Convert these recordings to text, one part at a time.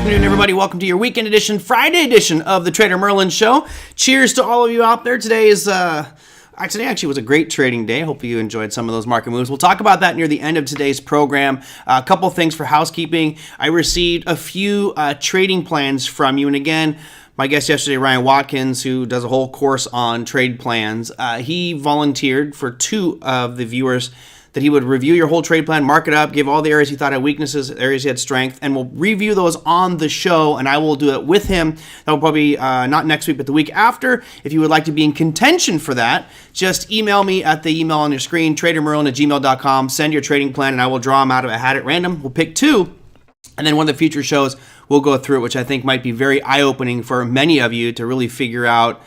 afternoon, everybody. Welcome to your weekend edition, Friday edition of the TraderMerlin show. Cheers to all of you out there. Today actually was a great trading day. Hopefully you enjoyed some of those market moves. We'll talk about that near the end of today's program. A couple things for housekeeping. I received a few trading plans from you. And again, my guest yesterday, Ryan Watkins, who does a whole course on trade plans, he volunteered for two of the viewers that he would review your whole trade plan, mark it up, give all the areas he thought had weaknesses, areas he had strength, and we'll review those on the show, and I will do it with him. That will probably be not next week, but the week after. If you would like to be in contention for that, just email me at the email on your screen, TraderMerlin@gmail.com. Send your trading plan, and I will draw them out of a hat at random. We'll pick two, and then one of the future shows, we'll go through it, which I think might be very eye-opening for many of you to really figure out,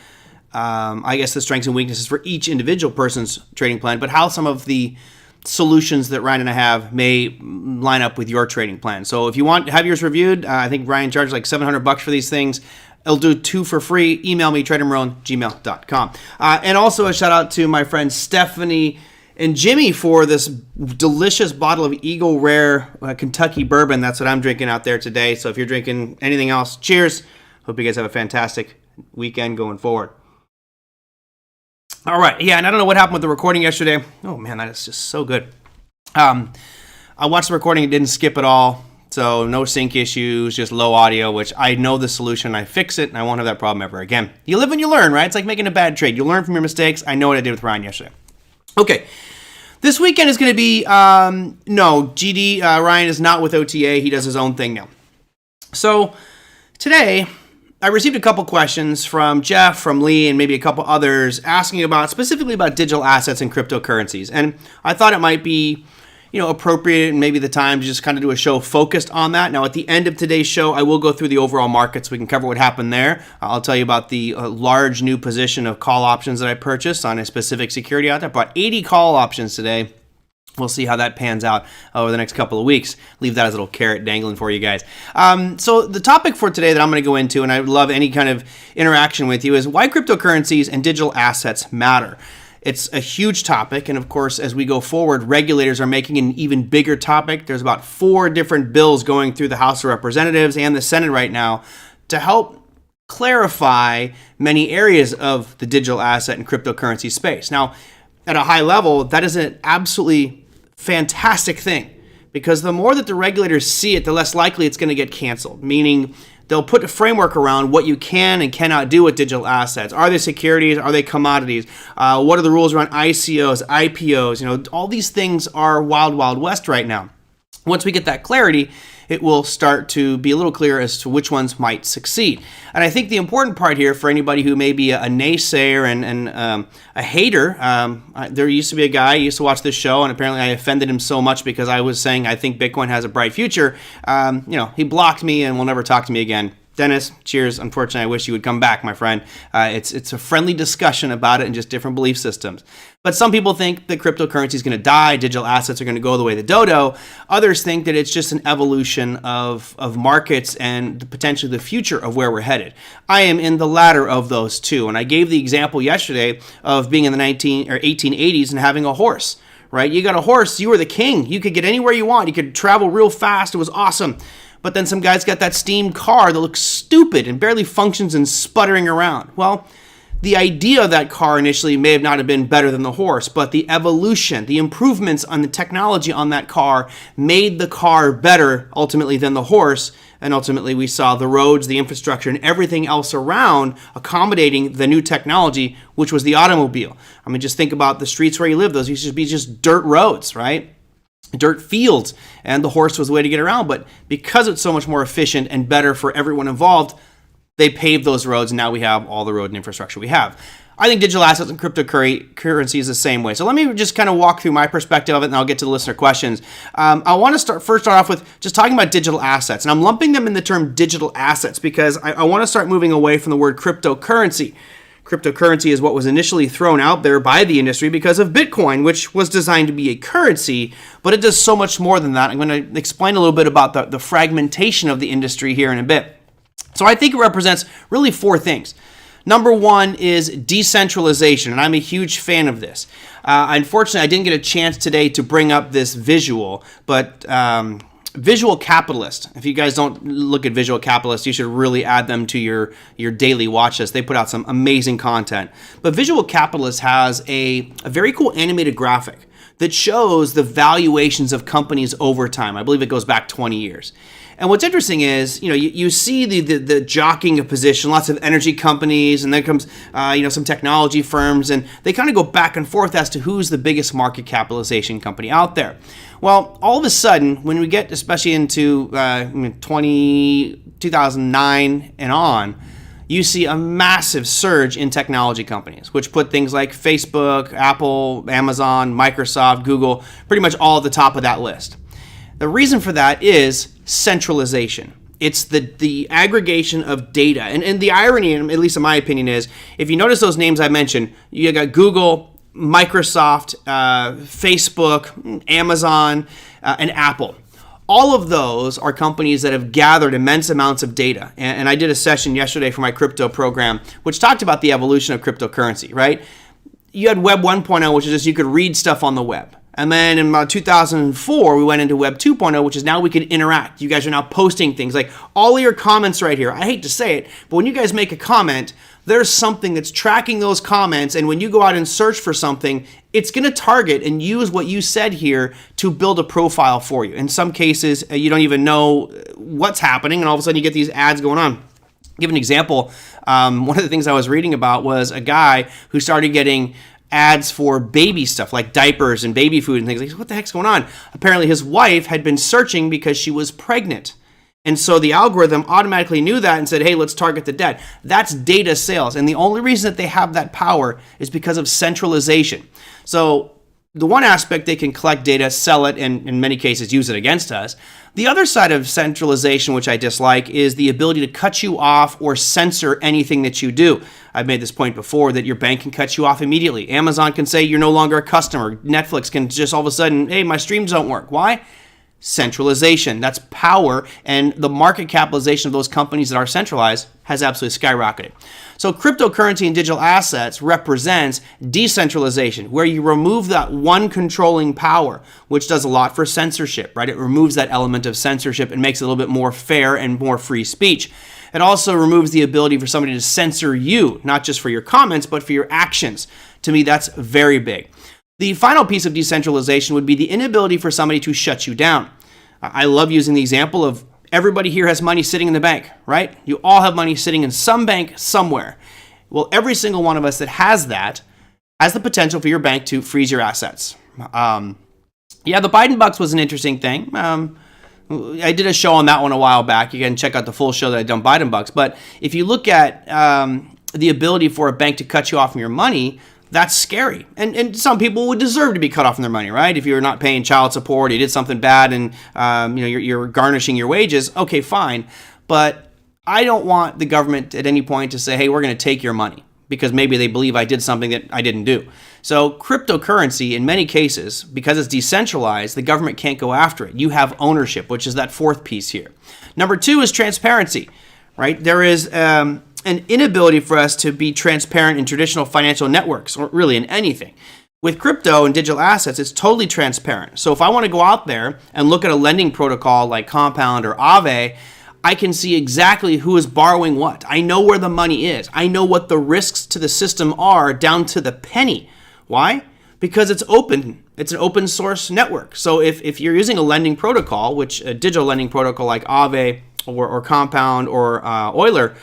I guess, the strengths and weaknesses for each individual person's trading plan, but how some of the solutions that Ryan and I have may line up with your trading plan. So if you want to have yours reviewed, I think Ryan charges like $700 for these things. I'll do two for free. Email me, TraderMerlin@gmail.com. And also a shout out to my friends Stephanie and Jimmy for this delicious bottle of Eagle Rare Kentucky bourbon. That's what I'm drinking out there today. So if you're drinking anything else, cheers. Hope you guys have a fantastic weekend going forward. All right, yeah, and I don't know what happened with the recording yesterday. Oh, man, that is just so good. I watched the recording, it didn't skip at all, so no sync issues, just low audio, which I know the solution. I fix it, and I won't have that problem ever again. You live and you learn, right? It's like making a bad trade. You learn from your mistakes. I know what I did with Ryan yesterday. Okay, this weekend is going to be, Ryan is not with OTA. He does his own thing now. So today, I received a couple questions from Jeff, from Lee, and maybe a couple others asking specifically about digital assets and cryptocurrencies. And I thought it might be, appropriate and maybe the time to just kind of do a show focused on that. Now, at the end of today's show, I will go through the overall market so we can cover what happened there. I'll tell you about the large new position of call options that I purchased on a specific security out there. I bought 80 call options today. We'll see how that pans out over the next couple of weeks. Leave that as a little carrot dangling for you guys. So the topic for today that I'm going to go into, and I would love any kind of interaction with you, is why cryptocurrencies and digital assets matter. It's a huge topic, and of course, as we go forward, regulators are making an even bigger topic. There's about 4 different bills going through the House of Representatives and the Senate right now to help clarify many areas of the digital asset and cryptocurrency space. Now, at a high level, that is an absolutely fantastic thing, because the more that the regulators see it, the less likely it's going to get canceled, meaning they'll put a framework around what you can and cannot do with digital assets. Are they securities? Are they commodities? What are the rules around ICOs, IPOs? All these things are wild, wild west right now. Once we get that clarity, it will start to be a little clearer as to which ones might succeed. And I think the important part here for anybody who may be a naysayer and a hater, there used to be a guy who used to watch this show, and apparently I offended him so much because I was saying I think Bitcoin has a bright future. He blocked me and will never talk to me again. Dennis, cheers. Unfortunately, I wish you would come back, my friend. It's a friendly discussion about it and just different belief systems. But some people think that cryptocurrency is going to die, digital assets are going to go the way of the dodo. Others think that it's just an evolution of markets and potentially the future of where we're headed. I am in the latter of those two, and I gave the example yesterday of being in the 1880s and having a horse. Right? You got a horse, you were the king. You could get anywhere you want. You could travel real fast. It was awesome. But then some guy's got that steam car that looks stupid and barely functions and sputtering around. Well, the idea of that car initially may have not have been better than the horse, but the evolution, the improvements on the technology on that car made the car better ultimately than the horse. And ultimately we saw the roads, the infrastructure, and everything else around accommodating the new technology, which was the automobile. I mean, just think about the streets where you live. Those used to be just dirt roads, right? Dirt fields, and the horse was the way to get around. But because it's so much more efficient and better for everyone involved, they paved those roads, and now we have all the road and infrastructure we have. I think digital assets and cryptocurrency is the same way. So let me just kind of walk through my perspective of it, and I'll get to the listener questions. I want to start off with just talking about digital assets, and I'm lumping them in the term digital assets because I want to start moving away from the word cryptocurrency. Cryptocurrency is what was initially thrown out there by the industry because of Bitcoin, which was designed to be a currency, but it does so much more than that. I'm going to explain a little bit about the fragmentation of the industry here in a bit. So I think it represents really 4 things. Number 1 is decentralization, and I'm a huge fan of this. Unfortunately, I didn't get a chance today to bring up this visual, but Visual Capitalist. If you guys don't look at Visual Capitalist, you should really add them to your daily watch list. They put out some amazing content. But Visual Capitalist has a very cool animated graphic that shows the valuations of companies over time. I believe it goes back 20 years. And what's interesting is, you see the jockeying of position, lots of energy companies, and then comes, some technology firms, and they kind of go back and forth as to who's the biggest market capitalization company out there. Well, all of a sudden, when we get especially into 2009 and on, you see a massive surge in technology companies, which put things like Facebook, Apple, Amazon, Microsoft, Google, pretty much all at the top of that list. The reason for that is centralization. It's the aggregation of data. And the irony, at least in my opinion, is if you notice those names I mentioned, you got Google, Microsoft, Facebook, Amazon, and Apple. All of those are companies that have gathered immense amounts of data. And I did a session yesterday for my crypto program, which talked about the evolution of cryptocurrency, right? You had Web 1.0, which is just you could read stuff on the web. And then in about 2004, we went into Web 2.0, which is now we can interact. You guys are now posting things like all of your comments right here. I hate to say it, but when you guys make a comment, there's something that's tracking those comments. And when you go out and search for something, it's going to target and use what you said here to build a profile for you. In some cases, you don't even know what's happening, and all of a sudden you get these ads going on. Give an example. One of the things I was reading about was a guy who started getting ads for baby stuff like diapers and baby food and things. Like, what the heck's going on? Apparently his wife had been searching because she was pregnant. And so the algorithm automatically knew that and said, hey, let's target the debt. That's data sales. And the only reason that they have that power is because of centralization. So the one aspect, they can collect data, sell it, and in many cases use it against us. The other side of centralization, which I dislike, is the ability to cut you off or censor anything that you do. I've made this point before that your bank can cut you off immediately. Amazon can say you're no longer a customer. Netflix can just all of a sudden, hey, my streams don't work. Why? Centralization. That's power, and the market capitalization of those companies that are centralized has absolutely skyrocketed. So cryptocurrency and digital assets represents decentralization, where you remove that one controlling power, which does a lot for censorship, right? It removes that element of censorship and makes it a little bit more fair and more free speech. It also removes the ability for somebody to censor you, not just for your comments, but for your actions. To me, that's very big. The final piece of decentralization would be the inability for somebody to shut you down. I love using the example of everybody here has money sitting in the bank, right? You all have money sitting in some bank somewhere. Well, every single one of us that has that has the potential for your bank to freeze your assets. The Biden bucks was an interesting thing. I did a show on that one a while back. You can check out the full show that I done Biden bucks. But if you look at the ability for a bank to cut you off from your money, that's scary. And some people would deserve to be cut off from their money, right? If you're not paying child support, you did something bad, and you're garnishing your wages, okay, fine. But I don't want the government at any point to say, hey, we're going to take your money, because maybe they believe I did something that I didn't do. So cryptocurrency, in many cases, because it's decentralized, the government can't go after it. You have ownership, which is that fourth piece here. Number two is transparency, right? There is an inability for us to be transparent in traditional financial networks, or really in anything. With crypto and digital assets, it's totally transparent. So if I want to go out there and look at a lending protocol like Compound or Aave, I can see exactly who is borrowing what. I know where the money is. I know what the risks to the system are down to the penny. Why? Because it's open. It's an open source network. So if you're using a lending protocol, which a digital lending protocol like Aave or Compound or Euler,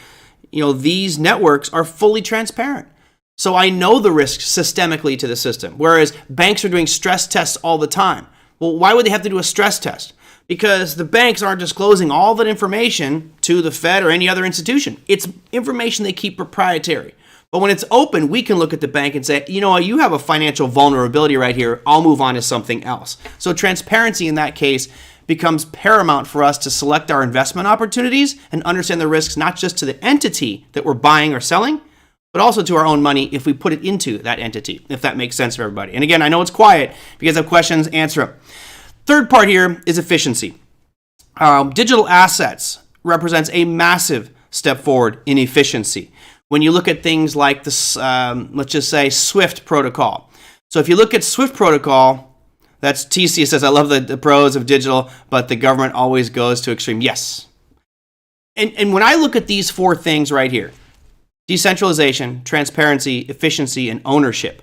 these networks are fully transparent. So I know the risks systemically to the system, whereas banks are doing stress tests all the time. Well, why would they have to do a stress test? Because the banks aren't disclosing all that information to the Fed or any other institution. It's information they keep proprietary. But when it's open, we can look at the bank and say, you have a financial vulnerability right here. I'll move on to something else. So transparency in that case becomes paramount for us to select our investment opportunities and understand the risks not just to the entity that we're buying or selling, but also to our own money if we put it into that entity, if that makes sense for everybody. And again, I know it's quiet. If you guys have questions, answer them. Third part here is efficiency. Digital assets represents a massive step forward in efficiency. When you look at things like this, let's just say Swift protocol. So if you look at Swift protocol, That's TC says, I love the pros of digital, but the government always goes to extreme. Yes. And when I look at these four things right here, decentralization, transparency, efficiency, and ownership,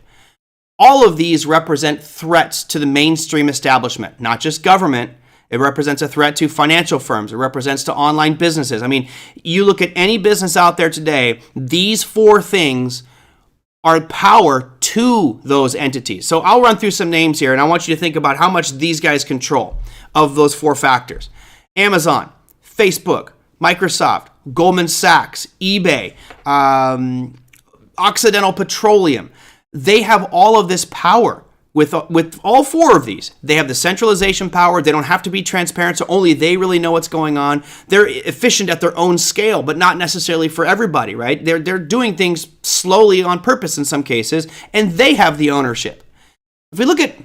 all of these represent threats to the mainstream establishment, not just government. It represents a threat to financial firms. It represents to online businesses. I mean, you look at any business out there today, these four things are power to those entities. So I'll run through some names here, and I want you to think about how much these guys control of those four factors. Amazon, Facebook, Microsoft, Goldman Sachs, eBay, Occidental Petroleum. They have all of this power. With all four of these, they have the centralization power. They don't have to be transparent, so only they really know what's going on. They're efficient at their own scale, but not necessarily for everybody, right? They're doing things slowly on purpose in some cases, and they have the ownership. If we look at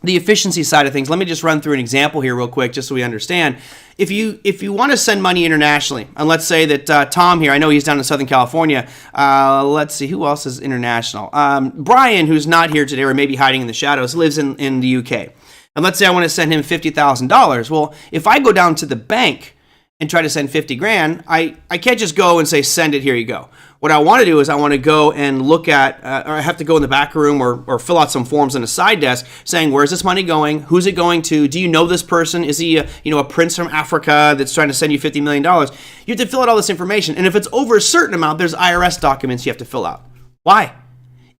the efficiency side of things, let me just run through an example here real quick just so we understand. If you want to send money internationally, and let's say that Tom here, I know he's down in Southern California. Let's see, who else is international? Brian, who's not here today or maybe hiding in the shadows, lives in the UK. And let's say I want to send him $50,000. Well, if I go down to the bank and try to send 50 grand, I can't just go and say, send it, here you go. What I want to do is I want to go and look at, or I have to go in the back room or fill out some forms on the side desk saying, where's this money going? Who's it going to? Do you know this person? Is he a prince from Africa that's trying to send you $50 million? You have to fill out all this information. And if it's over a certain amount, there's IRS documents you have to fill out. Why?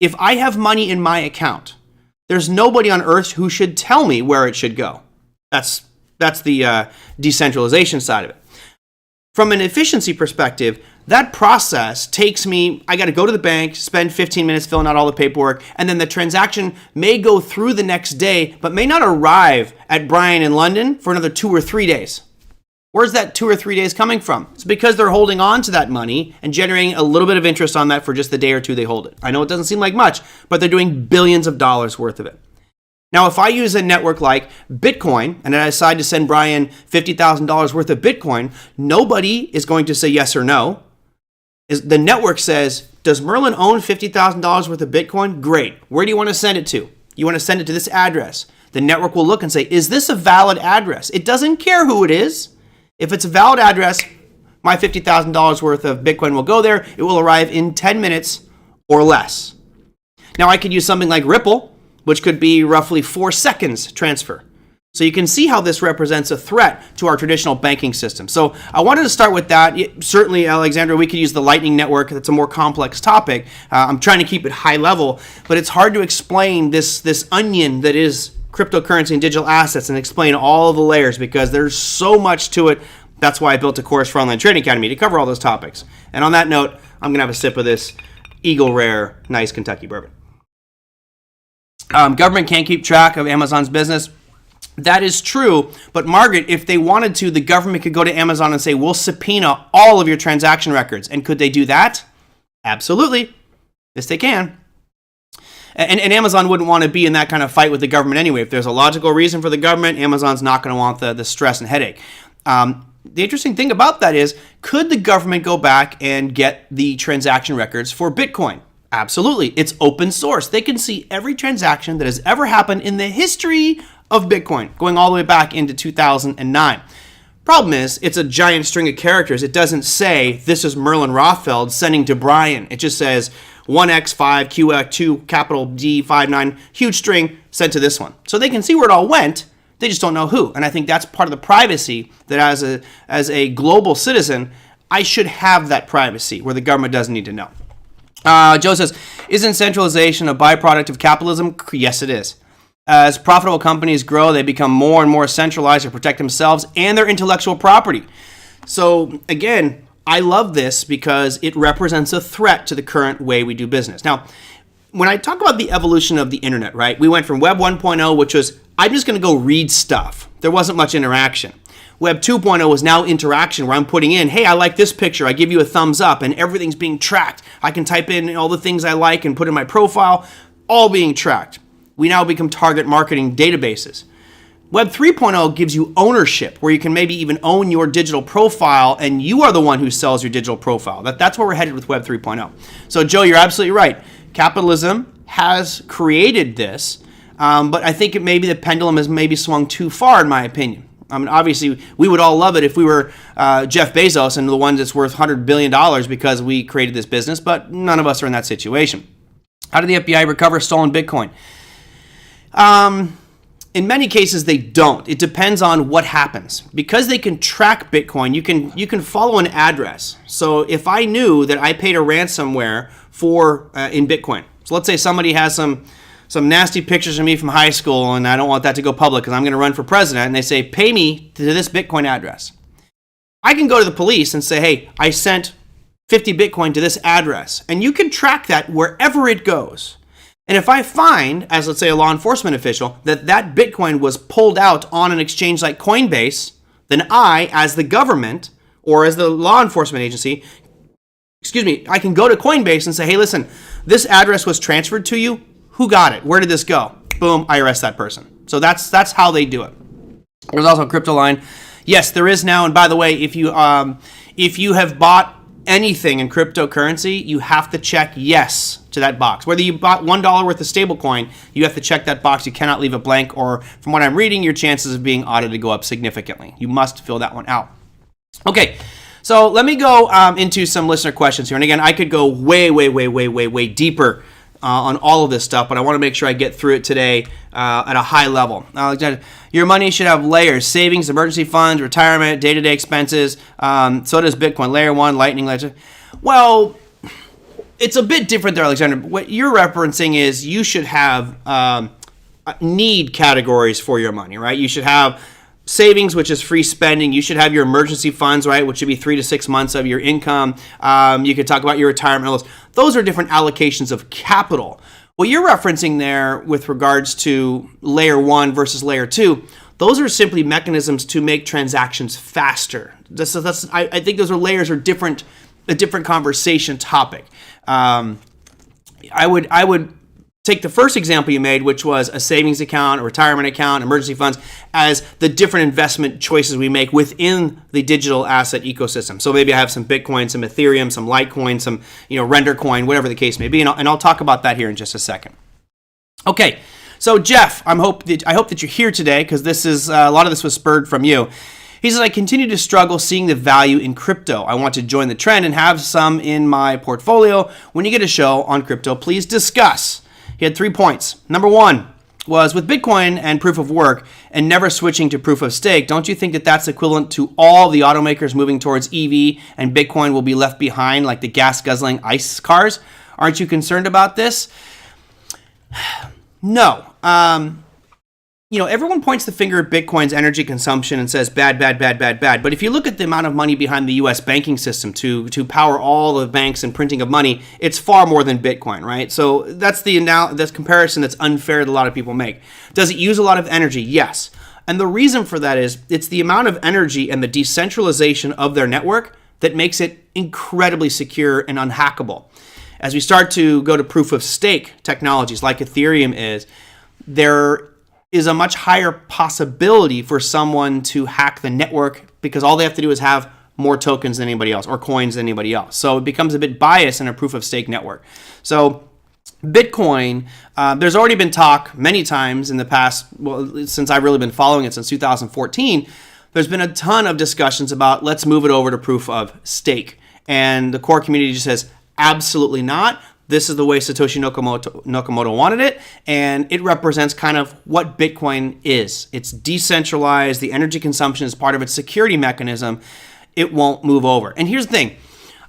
If I have money in my account, there's nobody on earth who should tell me where it should go. That's the decentralization side of it. From an efficiency perspective, that process takes me, I got to go to the bank, spend 15 minutes filling out all the paperwork, and then the transaction may go through the next day, but may not arrive at Brian in London for another 2 or 3 days. Where's that 2 or 3 days coming from? It's because they're holding on to that money and generating a little bit of interest on that for just the day or two they hold it. I know it doesn't seem like much, but they're doing billions of dollars worth of it. Now, if I use a network like Bitcoin and I decide to send Brian $50,000 worth of Bitcoin, nobody is going to say yes or no. The network says, does Merlin own $50,000 worth of Bitcoin? Great. Where do you want to send it to? You want to send it to this address. The network will look and say, is this a valid address? It doesn't care who it is. If it's a valid address, my $50,000 worth of Bitcoin will go there. It will arrive in 10 minutes or less. Now, I could use something like Ripple, which could be roughly 4 seconds transfer. So you can see how this represents a threat to our traditional banking system. So I wanted to start with that. Certainly, Alexandra, we could use the Lightning Network. That's a more complex topic. I'm trying to keep it high level, but it's hard to explain this onion that is cryptocurrency and digital assets and explain all the layers because there's so much to it. That's why I built a course for Online Trading Academy to cover all those topics. And on that note, I'm going to have a sip of this Eagle Rare nice Kentucky bourbon. Government can't keep track of Amazon's business. That is true, but Margaret, if they wanted to, the government could go to Amazon and say, we'll subpoena all of your transaction records. And could they do that? Absolutely. Yes, they can. And Amazon wouldn't want to be in that kind of fight with the government anyway. If there's a logical reason for the government, Amazon's not going to want the stress and headache. The interesting thing about that is, could the government go back and get the transaction records for Bitcoin? Absolutely. It's open source. They can see every transaction that has ever happened in the history of Bitcoin, going all the way back into 2009. Problem is, it's a giant string of characters. It doesn't say, this is Merlin Rothfeld sending to Brian. It just says 1x5, QX2, capital D59, huge string, sent to this one. So they can see where it all went. They just don't know who. And I think that's part of the privacy that as a global citizen, I should have that privacy where the government doesn't need to know. Joe says, isn't centralization a byproduct of capitalism? Yes, it is. As profitable companies grow, they become more and more centralized to protect themselves and their intellectual property. So again, I love this because it represents a threat to the current way we do business. Now, when I talk about the evolution of the internet, right, we went from Web 1.0, which was, I'm just going to go read stuff. There wasn't much interaction. Web 2.0 is now interaction, where I'm putting in, hey, I like this picture. I give you a thumbs up, and everything's being tracked. I can type in all the things I like and put in my profile, all being tracked. We now become target marketing databases. Web 3.0 gives you ownership, where you can maybe even own your digital profile, and you are the one who sells your digital profile. That's where we're headed with Web 3.0. So, Joe, you're absolutely right. Capitalism has created this. but I think maybe the pendulum has maybe swung too far, in my opinion. I mean, obviously, we would all love it if we were Jeff Bezos and the one that's worth $100 billion because we created this business, but none of us are in that situation. How did the FBI recover stolen Bitcoin? In many cases, they don't. It depends on what happens. Because they can track Bitcoin, you can follow an address. So if I knew that I paid a ransomware for in Bitcoin, so let's say somebody has some nasty pictures of me from high school, and I don't want that to go public because I'm going to run for president, and they say, pay me to this Bitcoin address. I can go to the police and say, hey, I sent 50 Bitcoin to this address, and you can track that wherever it goes. And if I find, as let's say a law enforcement official, that Bitcoin was pulled out on an exchange like Coinbase, then I, as the government or as the law enforcement agency, I can go to Coinbase and say, hey, listen, this address was transferred to you. Who got it? Where did this go? Boom, I arrest that person. So that's how they do it. There's also a crypto line. Yes, there is now. And by the way, if you have bought anything in cryptocurrency, you have to check yes to that box. Whether you bought $1 worth of stablecoin, you have to check that box. You cannot leave it blank, or from what I'm reading, your chances of being audited go up significantly. You must fill that one out. Okay, so let me go into some listener questions here. And again, I could go way deeper on all of this stuff, but I want to make sure I get through it today at a high level. Your money should have layers: savings, emergency funds, retirement, day-to-day expenses. So does Bitcoin. Layer 1, Lightning, Layer 2. Well, it's a bit different there, Alexander. What you're referencing is you should have need categories for your money, right? You should have savings, which is free spending. You should have your emergency funds, right, which should be 3 to 6 months of your income. You could talk about your retirement. Those are different allocations of capital. What you're referencing there with regards to layer 1 versus layer 2, those are simply mechanisms to make transactions faster. I think those are layers are a different conversation topic. I would take the first example you made, which was a savings account, a retirement account, emergency funds, as the different investment choices we make within the digital asset ecosystem. So maybe I have some Bitcoin, some Ethereum, some Litecoin, some render coin, whatever the case may be, and I'll talk about that here in just a second. Okay, so Jeff, I hope that you're here today because this is a lot of this was spurred from you. He says, I continue to struggle seeing the value in crypto. I want to join the trend and have some in my portfolio. When you get a show on crypto, please discuss. He had 3 points. Number 1 was with Bitcoin and proof of work and never switching to proof of stake, don't you think that that's equivalent to all the automakers moving towards EV and Bitcoin will be left behind like the gas-guzzling ICE cars? Aren't you concerned about this? No. Everyone points the finger at Bitcoin's energy consumption and says bad. But if you look at the amount of money behind the U.S. banking system to power all the banks and printing of money, it's far more than Bitcoin, right? So that's this comparison that's unfair that a lot of people make. Does it use a lot of energy? Yes. And the reason for that is it's the amount of energy and the decentralization of their network that makes it incredibly secure and unhackable. As we start to go to proof of stake technologies like Ethereum there is a much higher possibility for someone to hack the network because all they have to do is have more tokens than anybody else or coins than anybody else. So it becomes a bit biased in a proof of stake network. So Bitcoin, there's already been talk many times in the past, well, since I've really been following it since 2014, there's been a ton of discussions about let's move it over to proof of stake. And the core community just says, absolutely not. This is the way Satoshi Nakamoto wanted it, and it represents kind of what Bitcoin is. It's decentralized. The energy consumption is part of its security mechanism. It won't move over. And here's the thing.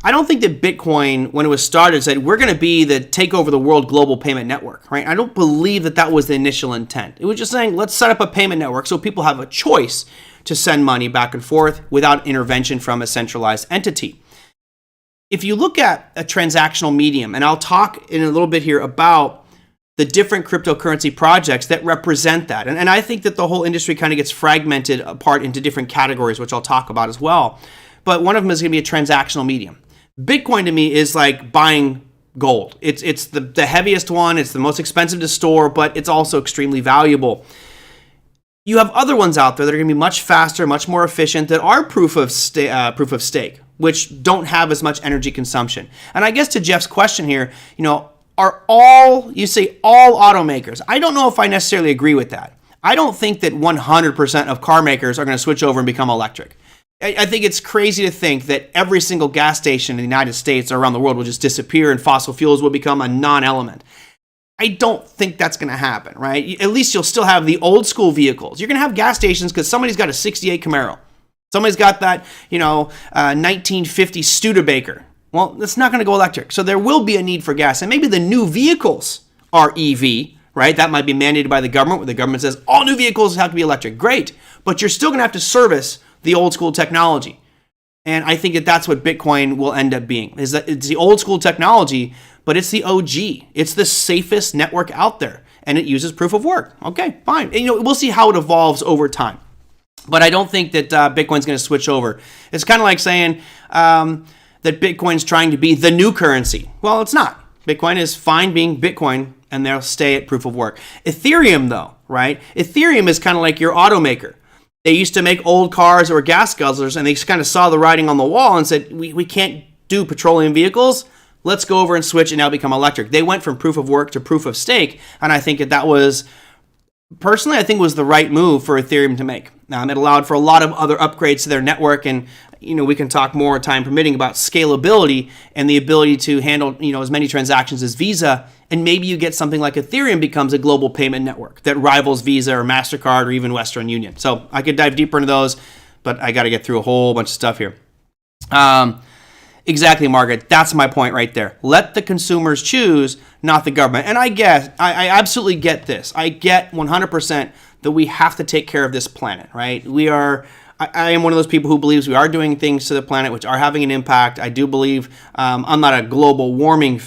I don't think that Bitcoin, when it was started, said we're going to take over the world global payment network, right? I don't believe that was the initial intent. It was just saying, let's set up a payment network so people have a choice to send money back and forth without intervention from a centralized entity. If you look at a transactional medium, and I'll talk in a little bit here about the different cryptocurrency projects that represent that. And I think that the whole industry kind of gets fragmented apart into different categories, which I'll talk about as well. But one of them is going to be a transactional medium. Bitcoin to me is like buying gold. It's the heaviest one. It's the most expensive to store, but it's also extremely valuable. You have other ones out there that are going to be much faster, much more efficient, that are proof of stake, which don't have as much energy consumption. And I guess to Jeff's question here, are all, you say all automakers. I don't know if I necessarily agree with that. I don't think that 100% of car makers are going to switch over and become electric. I think it's crazy to think that every single gas station in the United States or around the world will just disappear and fossil fuels will become a non-element. I don't think that's going to happen, right? At least you'll still have the old school vehicles. You're going to have gas stations because somebody's got a 68 Camaro. Somebody's got that, 1950 Studebaker. Well, that's not going to go electric. So there will be a need for gas. And maybe the new vehicles are EV, right? That might be mandated by the government, where the government says all new vehicles have to be electric. Great. But you're still going to have to service the old school technology. And I think that that's what Bitcoin will end up being, is that it's the old school technology, but it's the OG. It's the safest network out there, and it uses proof of work. Okay, fine. And, we'll see how it evolves over time. But I don't think that Bitcoin's going to switch over. It's kind of like saying that Bitcoin's trying to be the new currency. Well, it's not. Bitcoin is fine being Bitcoin, and they'll stay at proof of work. Ethereum, though, right? Ethereum is kind of like your automaker. They used to make old cars that were gas guzzlers, and they just kind of saw the writing on the wall and said, we can't do petroleum vehicles. Let's go over and switch and now become electric. They went from proof of work to proof of stake, and I think that was, personally, I think was the right move for Ethereum to make. It allowed for a lot of other upgrades to their network, and we can talk more, time permitting, about scalability and the ability to handle as many transactions as Visa. And maybe you get something like Ethereum becomes a global payment network that rivals Visa or MasterCard or even Western Union. So I could dive deeper into those, but I got to get through a whole bunch of stuff here. Exactly, Margaret. That's my point right there. Let the consumers choose, not the government. And I absolutely get this. I get 100% that we have to take care of this planet, right? I am one of those people who believes we are doing things to the planet which are having an impact. I do believe, I'm not a global warming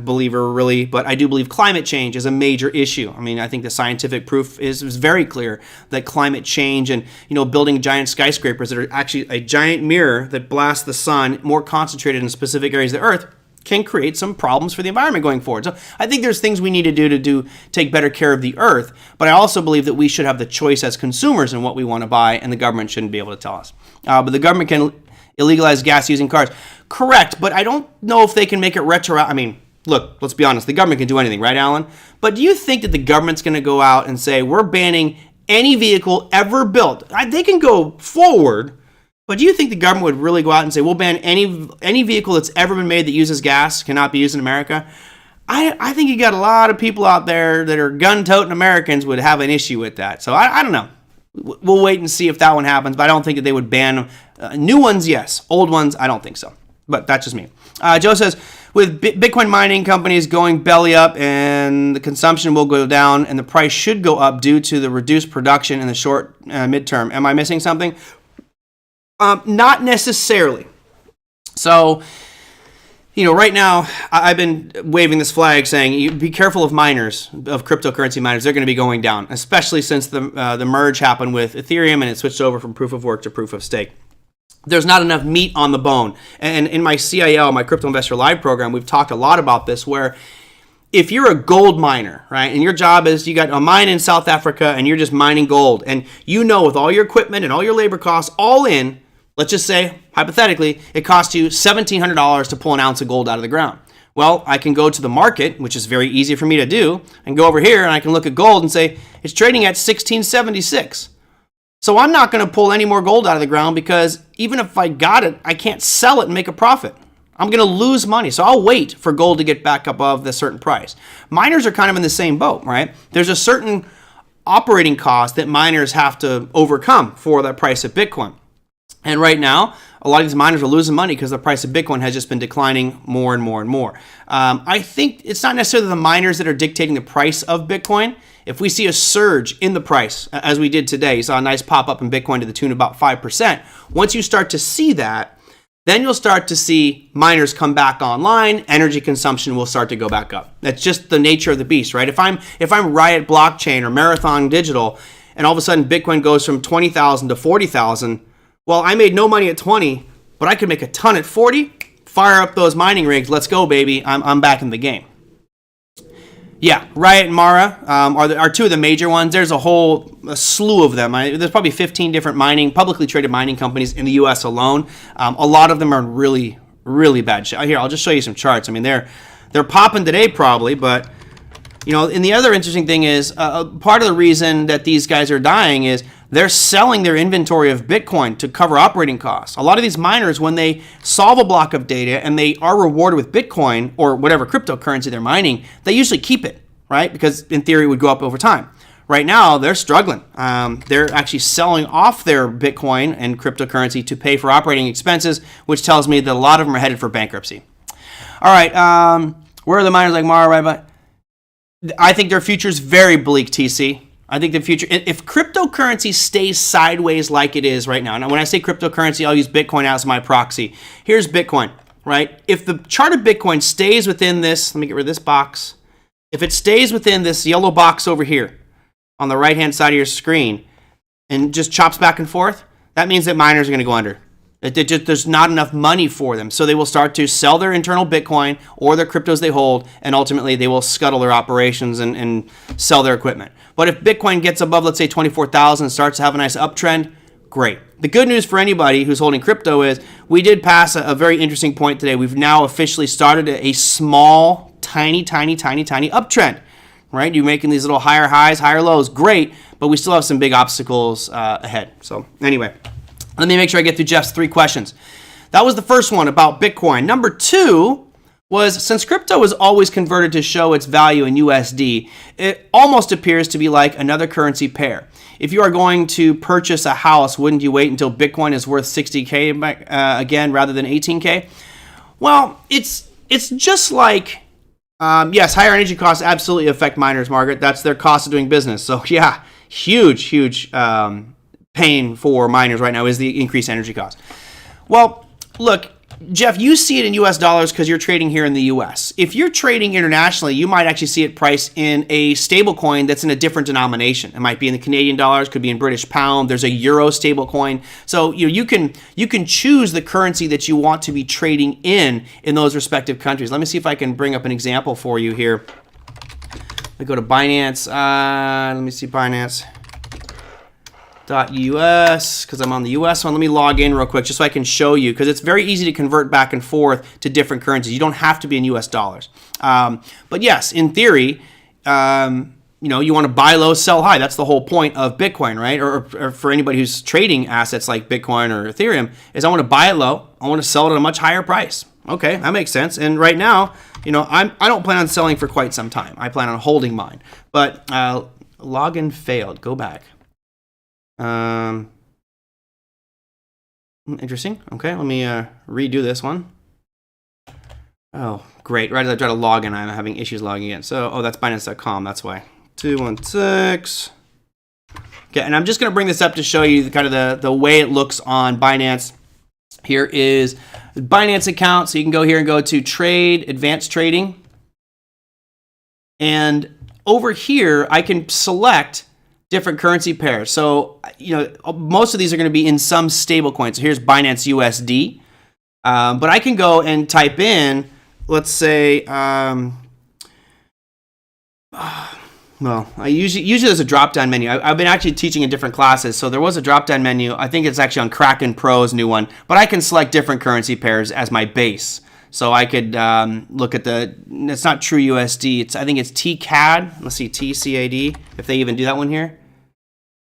believer really, but I do believe climate change is a major issue. I think the scientific proof is very clear that climate change and, building giant skyscrapers that are actually a giant mirror that blasts the sun more concentrated in specific areas of the earth can create some problems for the environment going forward. So I think there's things we need to do take better care of the earth, but I also believe that we should have the choice as consumers in what we want to buy, and the government shouldn't be able to tell us. But the government can illegalize gas-using cars. Correct, but I don't know if they can make it look, let's be honest, the government can do anything, right, Alan? But do you think that the government's going to go out and say, we're banning any vehicle ever built? They can go forward, but do you think the government would really go out and say, we'll ban any vehicle that's ever been made that uses gas cannot be used in America? I think you got a lot of people out there that are gun-toting Americans would have an issue with that. So I don't know. We'll wait and see if that one happens, but I don't think that they would ban new ones, yes. Old ones, I don't think so. But that's just me. Joe says, with Bitcoin mining companies going belly up and the consumption will go down and the price should go up due to the reduced production in the short midterm. Am I missing something? Not necessarily. So, right now I've been waving this flag saying, be careful of miners, of cryptocurrency miners. They're going to be going down, especially since the merge happened with Ethereum and it switched over from proof of work to proof of stake. There's not enough meat on the bone. And in my CIL, my Crypto Investor Live program, we've talked a lot about this, where if you're a gold miner, right, and your job is you got a mine in South Africa and you're just mining gold, and with all your equipment and all your labor costs all in, let's just say, hypothetically, it costs you $1,700 to pull an ounce of gold out of the ground. Well, I can go to the market, which is very easy for me to do, and go over here and I can look at gold and say, it's trading at $1,676. So I'm not going to pull any more gold out of the ground, because even if I got it, I can't sell it and make a profit. I'm going to lose money. So I'll wait for gold to get back above the certain price. Miners are kind of in the same boat, right? There's a certain operating cost that miners have to overcome for that price of Bitcoin. And right now, a lot of these miners are losing money because the price of Bitcoin has just been declining more and more and more. I think it's not necessarily the miners that are dictating the price of Bitcoin. If we see a surge in the price, as we did today, you saw a nice pop up in Bitcoin to the tune of about 5%. Once you start to see that, then you'll start to see miners come back online. Energy consumption will start to go back up. That's just the nature of the beast, right? If I'm Riot Blockchain or Marathon Digital, and all of a sudden Bitcoin goes from 20,000 to 40,000, well, I made no money at 20, but I could make a ton at 40. Fire up those mining rigs. Let's go, baby. I'm back in the game. Yeah, Riot and Mara are two of the major ones. There's a slew of them. There's probably 15 different publicly traded mining companies in the U.S. alone. A lot of them are really, really bad shape. Here, I'll just show you some charts. They're They're popping today probably, but you know, and the other interesting thing is part of the reason that these guys are dying is they're selling their inventory of Bitcoin to cover operating costs. A lot of these miners, when they solve a block of data and they are rewarded with Bitcoin or whatever cryptocurrency they're mining, they usually keep it, right? Because in theory it would go up over time. Right now, they're struggling. They're actually selling off their Bitcoin and cryptocurrency to pay for operating expenses, which tells me that a lot of them are headed for bankruptcy. All right, where are the miners like Mara, right? But I think their future is very bleak, TC. I think the future, if cryptocurrency stays sideways like it is right now, and when I say cryptocurrency, I'll use Bitcoin as my proxy. Here's Bitcoin, right? If the chart of Bitcoin stays within this, let me get rid of this box. If it stays within this yellow box over here, on the right-hand side of your screen and just chops back and forth, that means that miners are going to go under. There's not enough money for them. So they will start to sell their internal Bitcoin or their cryptos they hold, and ultimately they will scuttle their operations and sell their equipment. But if Bitcoin gets above, let's say, 24,000 and starts to have a nice uptrend, great. The good news for anybody who's holding crypto is we did pass a very interesting point today. We've now officially started a small, tiny uptrend. Right? You're making these little higher highs, higher lows. Great, but we still have some big obstacles ahead. So anyway, let me make sure I get through Jeff's 3 questions. That was the first one about Bitcoin. Number 2 was, since crypto is always converted to show its value in USD, it almost appears to be like another currency pair. If you are going to purchase a house, wouldn't you wait until Bitcoin is worth 60K again rather than 18K? Well, it's just like... yes, higher energy costs absolutely affect miners, Margaret. That's their cost of doing business. So yeah, huge pain for miners right now is the increased energy cost. Well, look, Jeff, you see it in US dollars because you're trading here in the US. If you're trading internationally, you might actually see it priced in a stable coin that's in a different denomination. It might be in the Canadian dollars, could be in British pound. There's a euro stable coin. So you can choose the currency that you want to be trading in those respective countries. Let me see if I can bring up an example for you here. I go to Binance. Let me see Binance. .us, because I'm on the US one. Let me log in real quick just so I can show you, because it's very easy to convert back and forth to different currencies. You don't have to be in US dollars. But yes, in theory, you want to buy low, sell high. That's the whole point of Bitcoin, right? Or for anybody who's trading assets like Bitcoin or Ethereum, is I want to buy it low. I want to sell it at a much higher price. Okay, that makes sense. And right now, I don't plan on selling for quite some time. I plan on holding mine. But login failed. Go back. Interesting. Okay, let me redo this one. Oh, great. Right as I try to log in, I'm having issues logging in. So, that's Binance.com. That's why. 216. Okay, and I'm just going to bring this up to show you the way it looks on Binance. Here is the Binance account. So you can go here and go to Trade, Advanced Trading. And over here, I can select different currency pairs. So, most of these are going to be in some stable coins. So here's Binance USD. But I can go and type in, let's say, usually there's a drop-down menu. I've been actually teaching in different classes, so there was a drop-down menu. I think it's actually on Kraken Pro's new one. But I can select different currency pairs as my base. So I could look at it's not true USD. I think it's TCAD. Let's see, TCAD, if they even do that one here.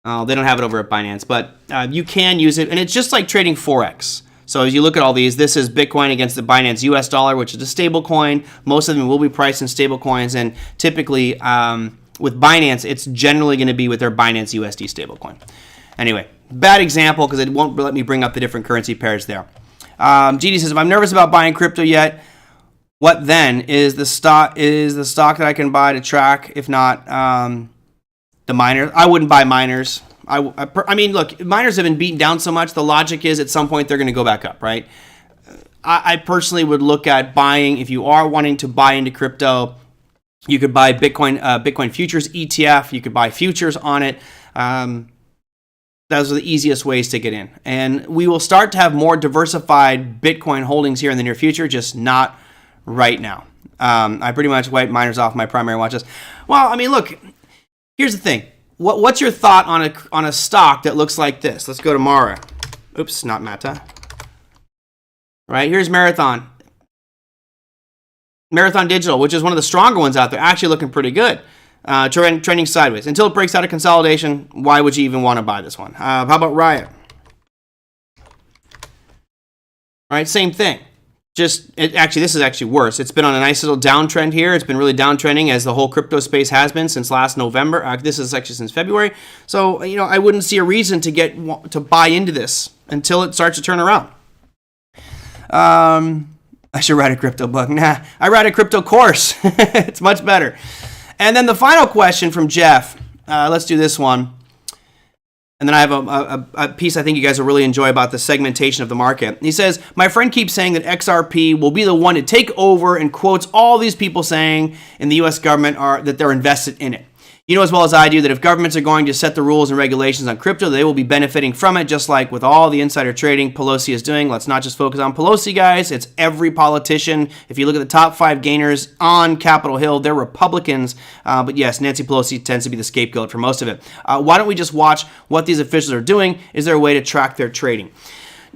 Oh, they don't have it over at Binance, but you can use it. And it's just like trading Forex. So as you look at all these, this is Bitcoin against the Binance US dollar, which is a stable coin. Most of them will be priced in stable coins. And typically with Binance, it's generally going to be with their Binance USD stable coin. Anyway, bad example because it won't let me bring up the different currency pairs there. GD says, if I'm nervous about buying crypto yet, what then is the stock that I can buy to track? If not the miners, I wouldn't buy miners. I mean, look, miners have been beaten down so much. The logic is at some point they're going to go back up, right? I personally would look at buying, if you are wanting to buy into crypto, you could buy Bitcoin futures ETF. You could buy futures on it. Those are the easiest ways to get in. And we will start to have more diversified Bitcoin holdings here in the near future, just not right now. I pretty much wiped miners off my primary watch list. Well, I mean, look, here's the thing. What's your thought on a stock that looks like this? Let's go to Mara. Oops, not Mata. Right, here's Marathon. Marathon Digital, which is one of the stronger ones out there, actually looking pretty good. Trending sideways. Until it breaks out of consolidation, why would you even want to buy this one? How about Riot? All right, same thing. This is actually worse. It's been on a nice little downtrend here. It's been really downtrending as the whole crypto space has been since last November. This is actually since February. So, I wouldn't see a reason to buy into this until it starts to turn around. I should write a crypto book. Nah, I write a crypto course. It's much better. And then the final question from Jeff. Let's do this one. And then I have a piece I think you guys will really enjoy about the segmentation of the market. He says, my friend keeps saying that XRP will be the one to take over, and quotes all these people saying in the U.S. government that they're invested in it. You know as well as I do that if governments are going to set the rules and regulations on crypto, they will be benefiting from it, just like with all the insider trading Pelosi is doing. Let's not just focus on Pelosi, guys. It's every politician. If you look at the top 5 gainers on Capitol Hill, they're Republicans. But yes, Nancy Pelosi tends to be the scapegoat for most of it. Why don't we just watch what these officials are doing? Is there a way to track their trading?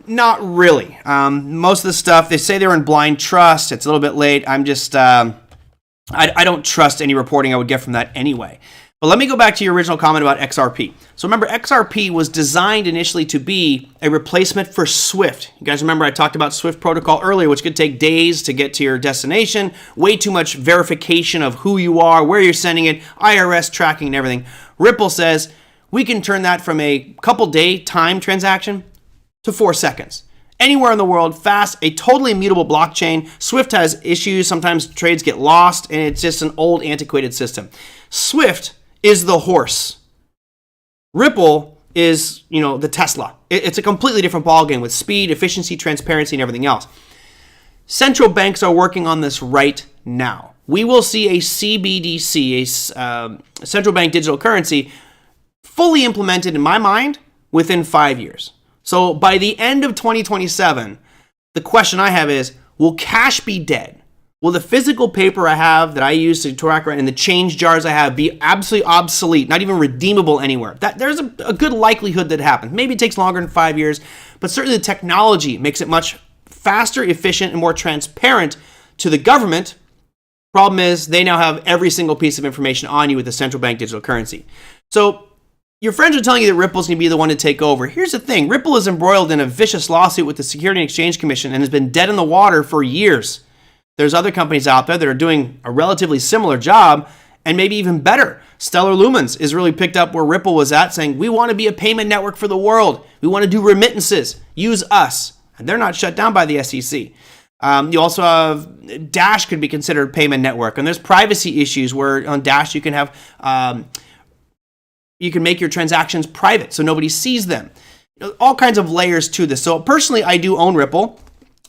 Not really. Most of the stuff, they say they're in blind trust. It's a little bit late. I'm just... I don't trust any reporting I would get from that anyway. But let me go back to your original comment about XRP. So remember, XRP was designed initially to be a replacement for SWIFT. You guys remember I talked about SWIFT protocol earlier, which could take days to get to your destination, way too much verification of who you are, where you're sending it, IRS tracking and everything. Ripple says we can turn that from a couple day time transaction to 4 seconds. Anywhere in the world, fast, a totally immutable blockchain. SWIFT has issues. Sometimes trades get lost, and it's just an old, antiquated system. SWIFT is the horse. Ripple is, the Tesla. It's a completely different ballgame with speed, efficiency, transparency, and everything else. Central banks are working on this right now. We will see a CBDC, a central bank digital currency, fully implemented, in my mind, within 5 years. So by the end of 2027, the question I have is, will cash be dead? Will the physical paper I have that I use to track and the change jars I have be absolutely obsolete, not even redeemable anywhere? There's a good likelihood that happens. Maybe it takes longer than 5 years, but certainly the technology makes it much faster, efficient, and more transparent to the government. Problem is, they now have every single piece of information on you with the central bank digital currency. So your friends are telling you that Ripple's going to be the one to take over. Here's the thing. Ripple is embroiled in a vicious lawsuit with the Securities and Exchange Commission and has been dead in the water for years. There's other companies out there that are doing a relatively similar job and maybe even better. Stellar Lumens is really picked up where Ripple was at, saying, we want to be a payment network for the world. We want to do remittances. Use us. And they're not shut down by the SEC. You also have Dash could be considered a payment network. And there's privacy issues where on Dash you can have... you can make your transactions private so nobody sees them. All kinds of layers to this. So personally, I do own Ripple.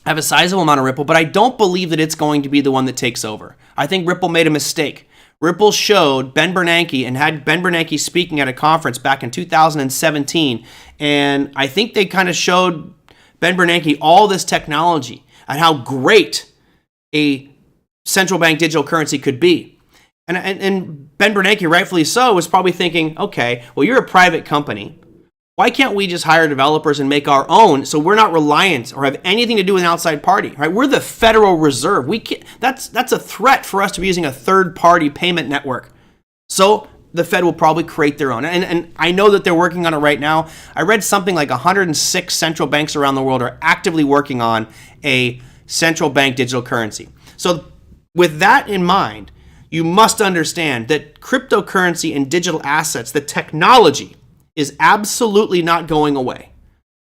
I have a sizable amount of Ripple, but I don't believe that it's going to be the one that takes over. I think Ripple made a mistake. Ripple showed Ben Bernanke and had Ben Bernanke speaking at a conference back in 2017. And I think they kind of showed Ben Bernanke all this technology and how great a central bank digital currency could be. And Ben Bernanke, rightfully so, was probably thinking, okay, well, you're a private company. Why can't we just hire developers and make our own so we're not reliant or have anything to do with an outside party, right? We're the Federal Reserve. We can't, that's a threat for us to be using a third-party payment network. So the Fed will probably create their own. And I know that they're working on it right now. I read something like 106 central banks around the world are actively working on a central bank digital currency. So with that in mind, you must understand that cryptocurrency and digital assets, the technology, is absolutely not going away.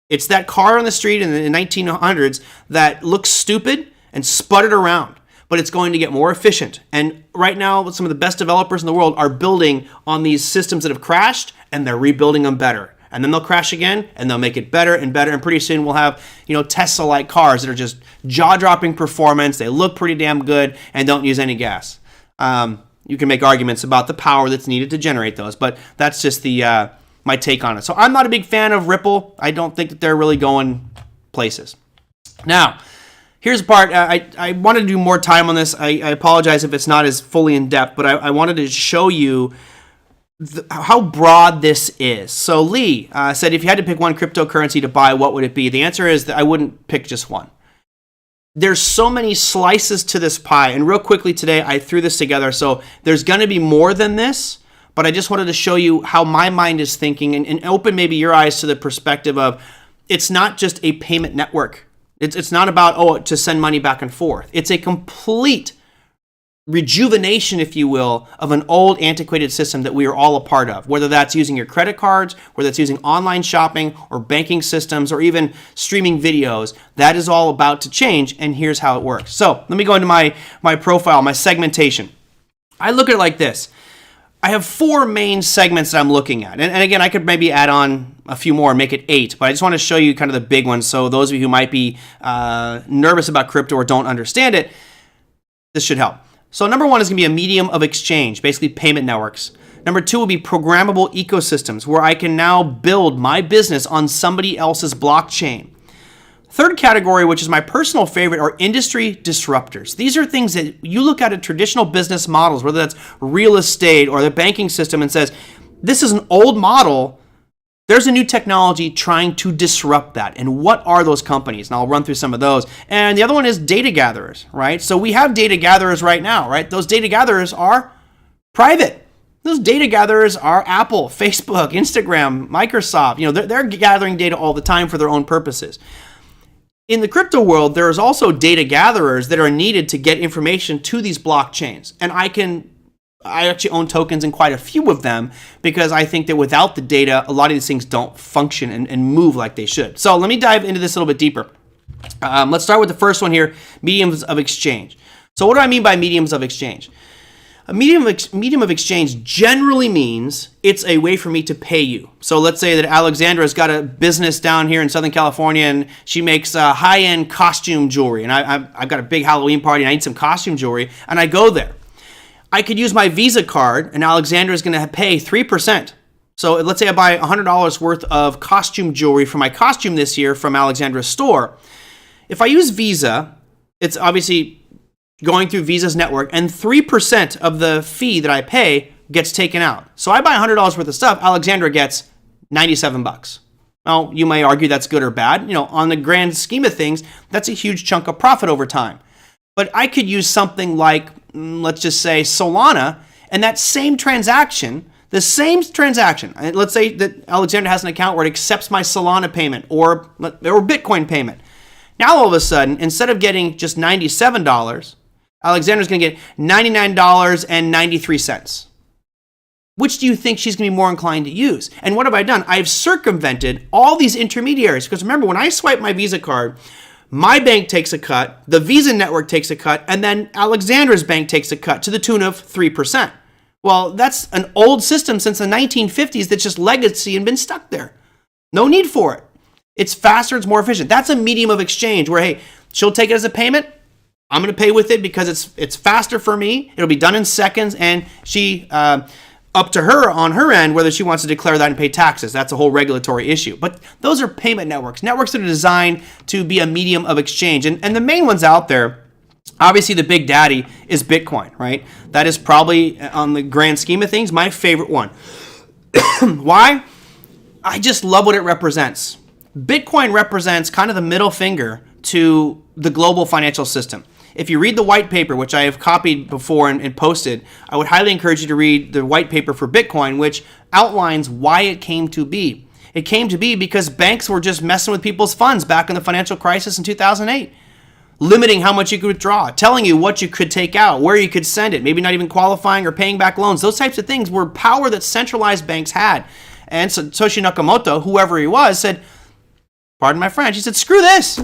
It's that car on the street in the 1900s that looks stupid and sputtered around, but it's going to get more efficient. And right now, some of the best developers in the world are building on these systems that have crashed, and they're rebuilding them better. And then they'll crash again, and they'll make it better and better. And pretty soon we'll have, Tesla-like cars that are just jaw-dropping performance. They look pretty damn good and don't use any gas. You can make arguments about the power that's needed to generate those, but that's just my take on it. So I'm not a big fan of Ripple. I don't think that they're really going places. Now, here's the part. I wanted to do more time on this. I apologize if it's not as fully in depth, but I wanted to show you how broad this is. So Lee said, if you had to pick one cryptocurrency to buy, what would it be? The answer is that I wouldn't pick just one. there's so many slices to this pie. And real quickly today, I threw this together. So there's going to be more than this, but I just wanted to show you how my mind is thinking and open maybe your eyes to the perspective of it's not just a payment network. It's not about, to send money back and forth. It's a complete rejuvenation, if you will, of an old antiquated system that we are all a part of, whether that's using your credit cards, whether that's using online shopping or banking systems or even streaming videos. That is all about to change, and here's how it works. So let me go into my profile, my segmentation. I look at it like this. I have 4 main segments that I'm looking at. And again, I could maybe add on a few more and make it 8, but I just want to show you kind of the big ones. So those of you who might be nervous about crypto or don't understand it, this should help. So number 1 is going to be a medium of exchange, basically payment networks. Number 2 will be programmable ecosystems, where I can now build my business on somebody else's blockchain. Third category, which is my personal favorite, are industry disruptors. These are things that you look at traditional business models, whether that's real estate or the banking system, and says, this is an old model. There's a new technology trying to disrupt that. And what are those companies? And I'll run through some of those. And the other one is data gatherers, right? So we have data gatherers right now, right? Those data gatherers are private. Those data gatherers are Apple, Facebook, Instagram, Microsoft. They're gathering data all the time for their own purposes. In the crypto world, there is also data gatherers that are needed to get information to these blockchains. And I actually own tokens in quite a few of them because I think that without the data, a lot of these things don't function and move like they should. So let me dive into this a little bit deeper. Let's start with the first one here, mediums of exchange. So what do I mean by mediums of exchange? A medium of exchange generally means it's a way for me to pay you. So let's say that Alexandra's got a business down here in Southern California and she makes high-end costume jewelry. And I've got a big Halloween party and I need some costume jewelry and I go there. I could use my Visa card and Alexandra's going to pay 3%. So let's say I buy $100 worth of costume jewelry for my costume this year from Alexandra's store. If I use Visa, it's obviously going through Visa's network, and 3% of the fee that I pay gets taken out. So I buy $100 worth of stuff, Alexandra gets $97. Now, you may argue that's good or bad. On the grand scheme of things, that's a huge chunk of profit over time. But I could use something like, let's just say Solana, and that same transaction, let's say that Alexandra has an account where it accepts my Solana payment or Bitcoin payment. Now, all of a sudden, instead of getting just $97, Alexandra's going to get $99.93. Which do you think she's going to be more inclined to use? And what have I done? I've circumvented all these intermediaries. Because remember, when I swipe my Visa card, my bank takes a cut, the Visa network takes a cut, and then Alexandra's bank takes a cut to the tune of 3%. Well, that's an old system since the 1950s that's just legacy and been stuck there. No need for it. It's faster, it's more efficient. That's a medium of exchange where, hey, she'll take it as a payment. I'm going to pay with it because it's faster for me. It'll be done in seconds, and she, up to her on her end, whether she wants to declare that and pay taxes. That's a whole regulatory issue. But those are payment networks that are designed to be a medium of exchange. And the main ones out there, obviously the big daddy is Bitcoin, right? That is probably, on the grand scheme of things, my favorite one. Why? I just love what it represents. Bitcoin represents kind of the middle finger to the global financial system. If you read the white paper, which I have copied before and posted, I would highly encourage you to read the white paper for Bitcoin, which outlines why it came to be. It came to be because banks were just messing with people's funds back in the financial crisis in 2008, limiting how much you could withdraw, telling you what you could take out, where you could send it, maybe not even qualifying or paying back loans. Those types of things were power that centralized banks had. And Satoshi Nakamoto, whoever he was, said, pardon my French, he said, screw this.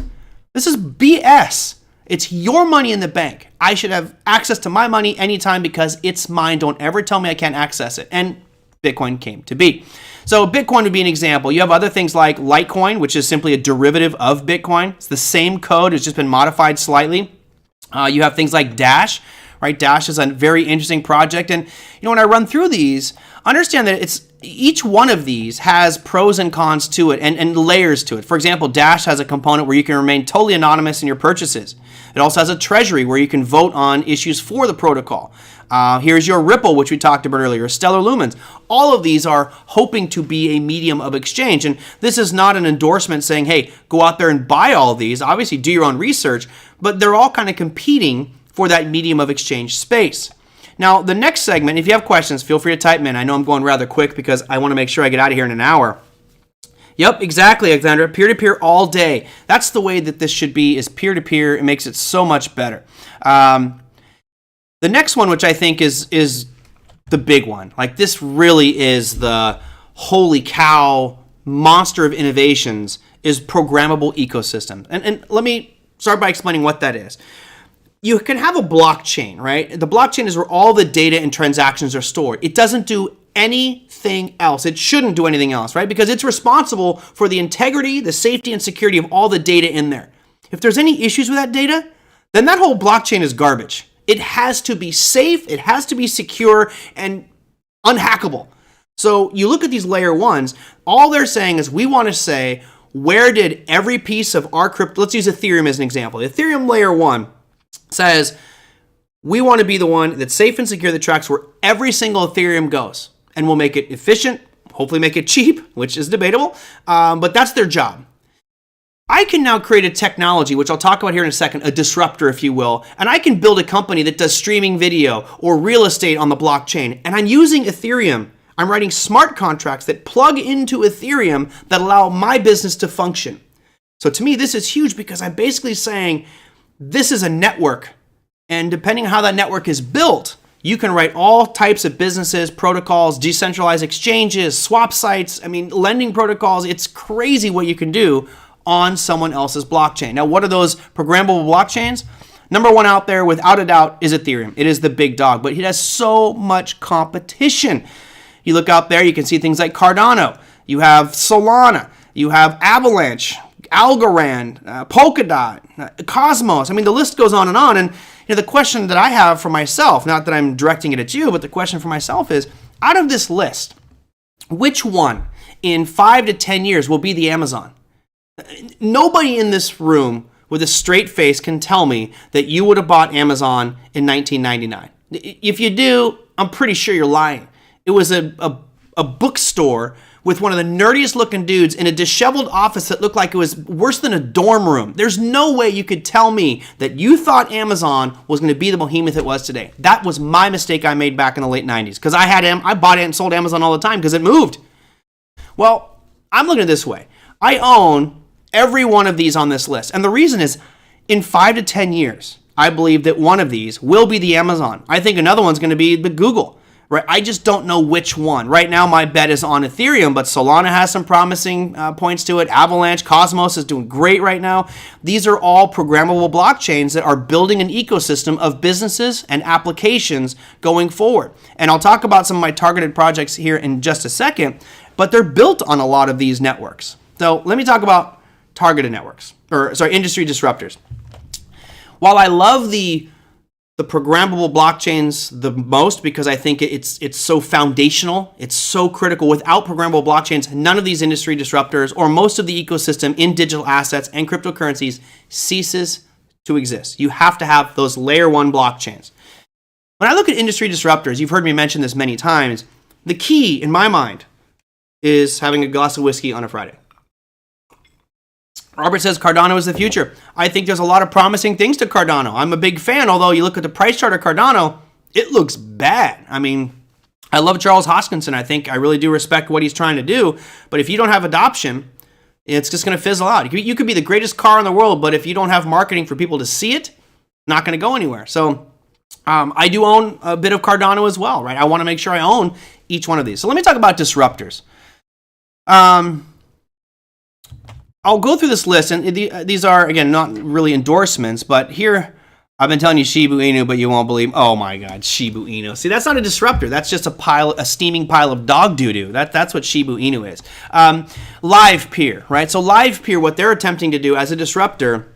This is BS. It's your money in the bank. I should have access to my money anytime because it's mine. Don't ever tell me I can't access it. And Bitcoin came to be. So Bitcoin would be an example. You have other things like Litecoin, which is simply a derivative of Bitcoin. It's the same code. It's just been modified slightly. You have things like Dash, right? Dash is a very interesting project. And when I run through these, understand that each one of these has pros and cons to it and layers to it. For example, Dash has a component where you can remain totally anonymous in your purchases. It also has a treasury where you can vote on issues for the protocol. Here's your Ripple, which we talked about earlier, Stellar Lumens. All of these are hoping to be a medium of exchange. And this is not an endorsement saying, hey, go out there and buy all of these. Obviously, do your own research. But they're all kind of competing for that medium of exchange space. Now, the next segment, if you have questions, feel free to type them in. I know I'm going rather quick because I want to make sure I get out of here in an hour. Yep, exactly, Alexandra. Peer-to-peer all day. That's the way that this should be, is peer-to-peer. It makes it so much better. The next one, which I think is the big one. Like, this really is the holy cow monster of innovations, is programmable ecosystem. And let me start by explaining what that is. You can have a blockchain, right? The blockchain is where all the data and transactions are stored. It doesn't do anything else. It shouldn't do anything else, right? Because it's responsible for the integrity, the safety, and security of all the data in there. If there's any issues with that data, then that whole blockchain is garbage. It has to be safe, it has to be secure, and unhackable. So you look at these layer ones, all they're saying is we want to say, where did every piece of our crypto, let's use Ethereum as an example. Ethereum layer one says, we want to be the one that's safe and secure that tracks where every single Ethereum goes. And we'll make it efficient, hopefully make it cheap, which is debatable, but that's their job. I can now create a technology, which I'll talk about here in a second, a disruptor, if you will, and I can build a company that does streaming video or real estate on the blockchain, and I'm using Ethereum. I'm writing smart contracts that plug into Ethereum that allow my business to function. So to me, this is huge because I'm basically saying, this is a network, and depending on how that network is built, you can write all types of businesses, protocols, decentralized exchanges, swap sites, lending protocols. It's crazy what you can do on someone else's blockchain. Now, what are those programmable blockchains? Number one out there, without a doubt, is Ethereum. It is the big dog, but it has so much competition. You look out there, you can see things like Cardano. You have Solana. You have Avalanche, Algorand, Polkadot, Cosmos. The list goes on. And the question that I have for myself, not that I'm directing it at you, but the question for myself is, out of this list, which one in 5 to 10 years will be the Amazon? Nobody in this room with a straight face can tell me that you would have bought Amazon in 1999. If you do, I'm pretty sure you're lying. It was a bookstore with one of the nerdiest looking dudes in a disheveled office that looked like it was worse than a dorm room. There's no way you could tell me that you thought Amazon was going to be the behemoth it was today. That was my mistake I made back in the late 90s because I bought it and sold Amazon all the time because it moved. Well, I'm looking at it this way. I own every one of these on this list. And the reason is, in 5 to 10 years, I believe that one of these will be the Amazon. I think another one's going to be the Google. Right? I just don't know which one. Right now, my bet is on Ethereum, but Solana has some promising points to it. Avalanche, Cosmos is doing great right now. These are all programmable blockchains that are building an ecosystem of businesses and applications going forward. And I'll talk about some of my targeted projects here in just a second, but they're built on a lot of these networks. So let me talk about targeted networks, industry disruptors. While I love the programmable blockchains the most because I think it's so foundational, it's so critical. Without programmable blockchains, none of these industry disruptors or most of the ecosystem in digital assets and cryptocurrencies ceases to exist. You have to have those layer one blockchains. When I look at industry disruptors, you've heard me mention this many times, the key in my mind is having a glass of whiskey on a Friday. Robert says Cardano is the future. I think there's a lot of promising things to Cardano. I'm a big fan, although you look at the price chart of Cardano, it looks bad. I love Charles Hoskinson. I really do respect what he's trying to do. But if you don't have adoption, it's just going to fizzle out. You could be the greatest car in the world, but if you don't have marketing for people to see it, not going to go anywhere. So I do own a bit of Cardano as well, right? I want to make sure I own each one of these. So let me talk about disruptors. I'll go through this list, and these are, again, not really endorsements, but here, I've been telling you Shiba Inu, but you won't believe, oh my God, Shiba Inu. See, that's not a disruptor. That's just a steaming pile of dog doo-doo. That's what Shiba Inu is. Live Peer, right? So Live Peer, what they're attempting to do as a disruptor,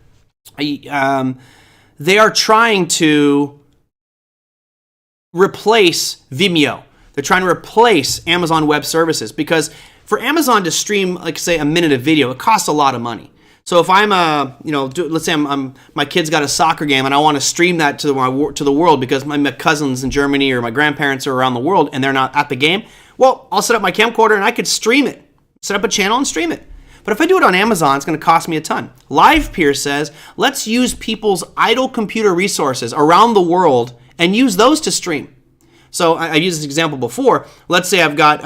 they are trying to replace Vimeo. They're trying to replace Amazon Web Services because for Amazon to stream, like say, a minute of video, it costs a lot of money. So if I'm let's say my kid's got a soccer game and I want to stream that to the world because my cousins in Germany or my grandparents are around the world and they're not at the game, well, I'll set up my camcorder and I could stream it, set up a channel and stream it. But if I do it on Amazon, it's going to cost me a ton. LivePeer says, let's use people's idle computer resources around the world and use those to stream. So I used this example before. Let's say I've got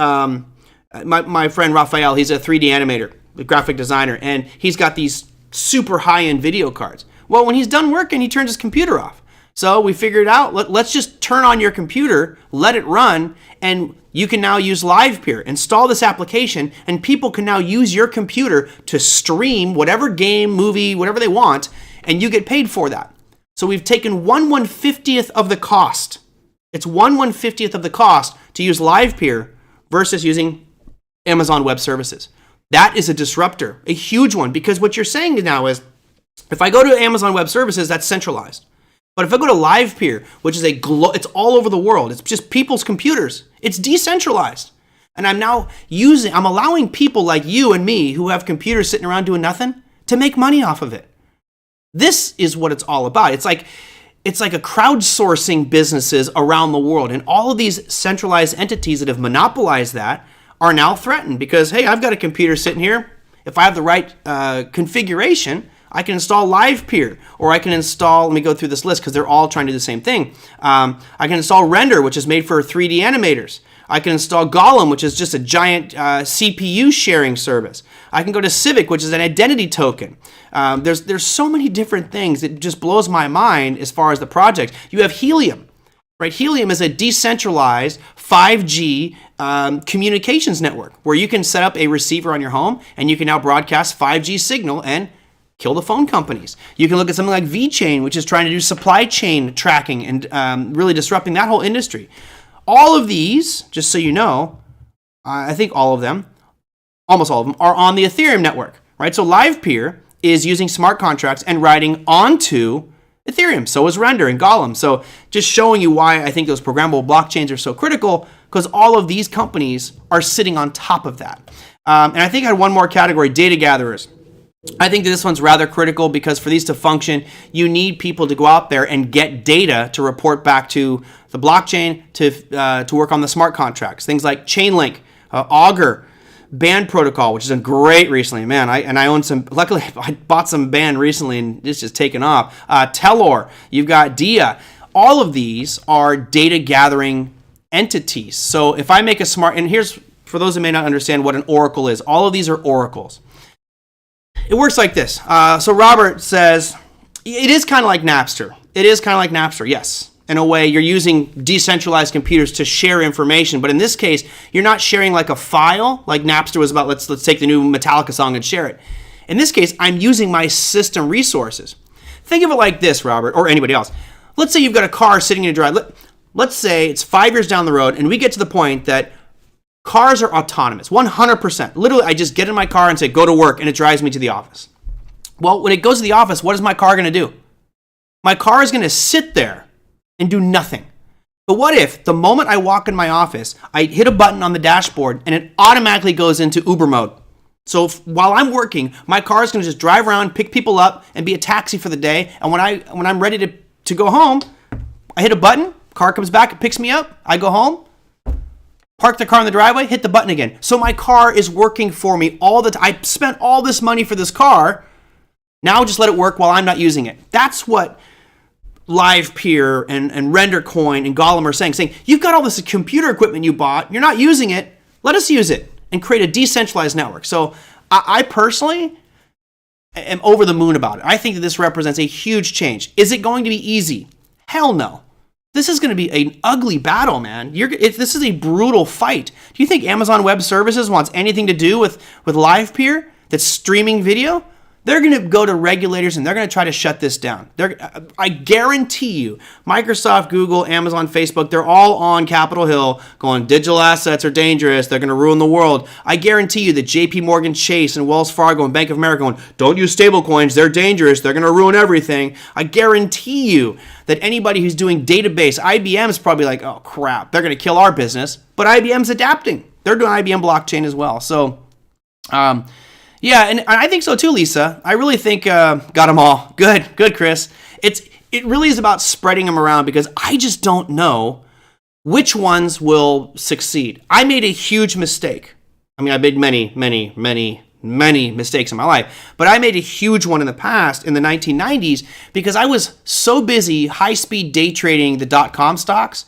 my friend Raphael. He's a 3D animator, a graphic designer, and he's got these super high-end video cards. Well, when he's done working, he turns his computer off. So we figured out, let's just turn on your computer, let it run, and you can now use LivePeer. Install this application, and people can now use your computer to stream whatever game, movie, whatever they want, and you get paid for that. So we've taken 1/150th of the cost. It's 1/150th of the cost to use LivePeer versus using Amazon Web Services. That is a disruptor, a huge one, because what you're saying now is, if I go to Amazon Web Services, that's centralized. But if I go to LivePeer, which is it's all over the world, it's just people's computers, it's decentralized. And I'm allowing people like you and me who have computers sitting around doing nothing to make money off of it. This is what it's all about. It's like a crowdsourcing businesses around the world. And all of these centralized entities that have monopolized that are now threatened because, hey, I've got a computer sitting here. If I have the right configuration, I can install LivePeer, or I can install, let me go through this list because they're all trying to do the same thing. I can install Render, which is made for 3D animators. I can install Golem, which is just a giant CPU sharing service. I can go to Civic, which is an identity token. There's so many different things. It just blows my mind as far as the project. You have Helium, right? Helium is a decentralized 5G communications network where you can set up a receiver on your home and you can now broadcast 5G signal and kill the phone companies. You can look at something like VeChain, which is trying to do supply chain tracking and really disrupting that whole industry. All of these, just so you know, I think almost all of them, are on the Ethereum network, right? So LivePeer is using smart contracts and writing onto Ethereum. So is Render and Golem. So just showing you why I think those programmable blockchains are so critical, because all of these companies are sitting on top of that. And I think I had one more category, data gatherers. I think that this one's rather critical because for these to function, you need people to go out there and get data to report back to the blockchain to work on the smart contracts. Things like Chainlink, Augur, Band Protocol, which has been great recently. Man, I own some. Luckily, I bought some Band recently and it's just taken off. Telor, you've got Dia. All of these are data gathering entities. So if I make a smart, and here's for those who may not understand what an oracle is. All of these are oracles. It works like this. So Robert says, it is kind of like Napster. It is kind of like Napster, yes. In a way, you're using decentralized computers to share information. But in this case, you're not sharing like a file, like Napster was about, let's take the new Metallica song and share it. In this case, I'm using my system resources. Think of it like this, Robert, or anybody else. Let's say you've got a car sitting in a drive. Let's say it's 5 years down the road, and we get to the point that cars are autonomous, 100%. Literally, I just get in my car and say, go to work, and it drives me to the office. Well, when it goes to the office, what is my car going to do? My car is going to sit there and do nothing. But what if the moment I walk in my office, I hit a button on the dashboard, and it automatically goes into Uber mode? So while I'm working, my car is going to just drive around, pick people up, and be a taxi for the day. And when I'm ready to go home, I hit a button, car comes back, it picks me up, I go home, park the car in the driveway, hit the button again. So my car is working for me all the time. I spent all this money for this car. Now just let it work while I'm not using it. That's what LivePeer and RenderCoin and Golem are saying, you've got all this computer equipment you bought, you're not using it, let us use it and create a decentralized network. So I personally am over the moon about it. I think that this represents a huge change. Is it going to be easy? Hell no. This is going to be an ugly battle, man. This is a brutal fight. Do you think Amazon Web Services wants anything to do with LivePeer that's streaming video? They're going to go to regulators and they're going to try to shut this down. I guarantee you, Microsoft, Google, Amazon, Facebook, they're all on Capitol Hill going, digital assets are dangerous. They're going to ruin the world. I guarantee you that JP Morgan Chase and Wells Fargo and Bank of America going, don't use stablecoins. They're dangerous. They're going to ruin everything. I guarantee you that anybody who's doing database, IBM's probably like, oh crap, they're going to kill our business. But IBM's adapting. They're doing IBM blockchain as well. So, Yeah, and I think so too, Lisa. I really think got them all. Good, Chris. It really is about spreading them around because I just don't know which ones will succeed. I made a huge mistake. I mean, I made many mistakes in my life, but I made a huge one in the past in the 1990s because I was so busy high-speed day trading the .com stocks.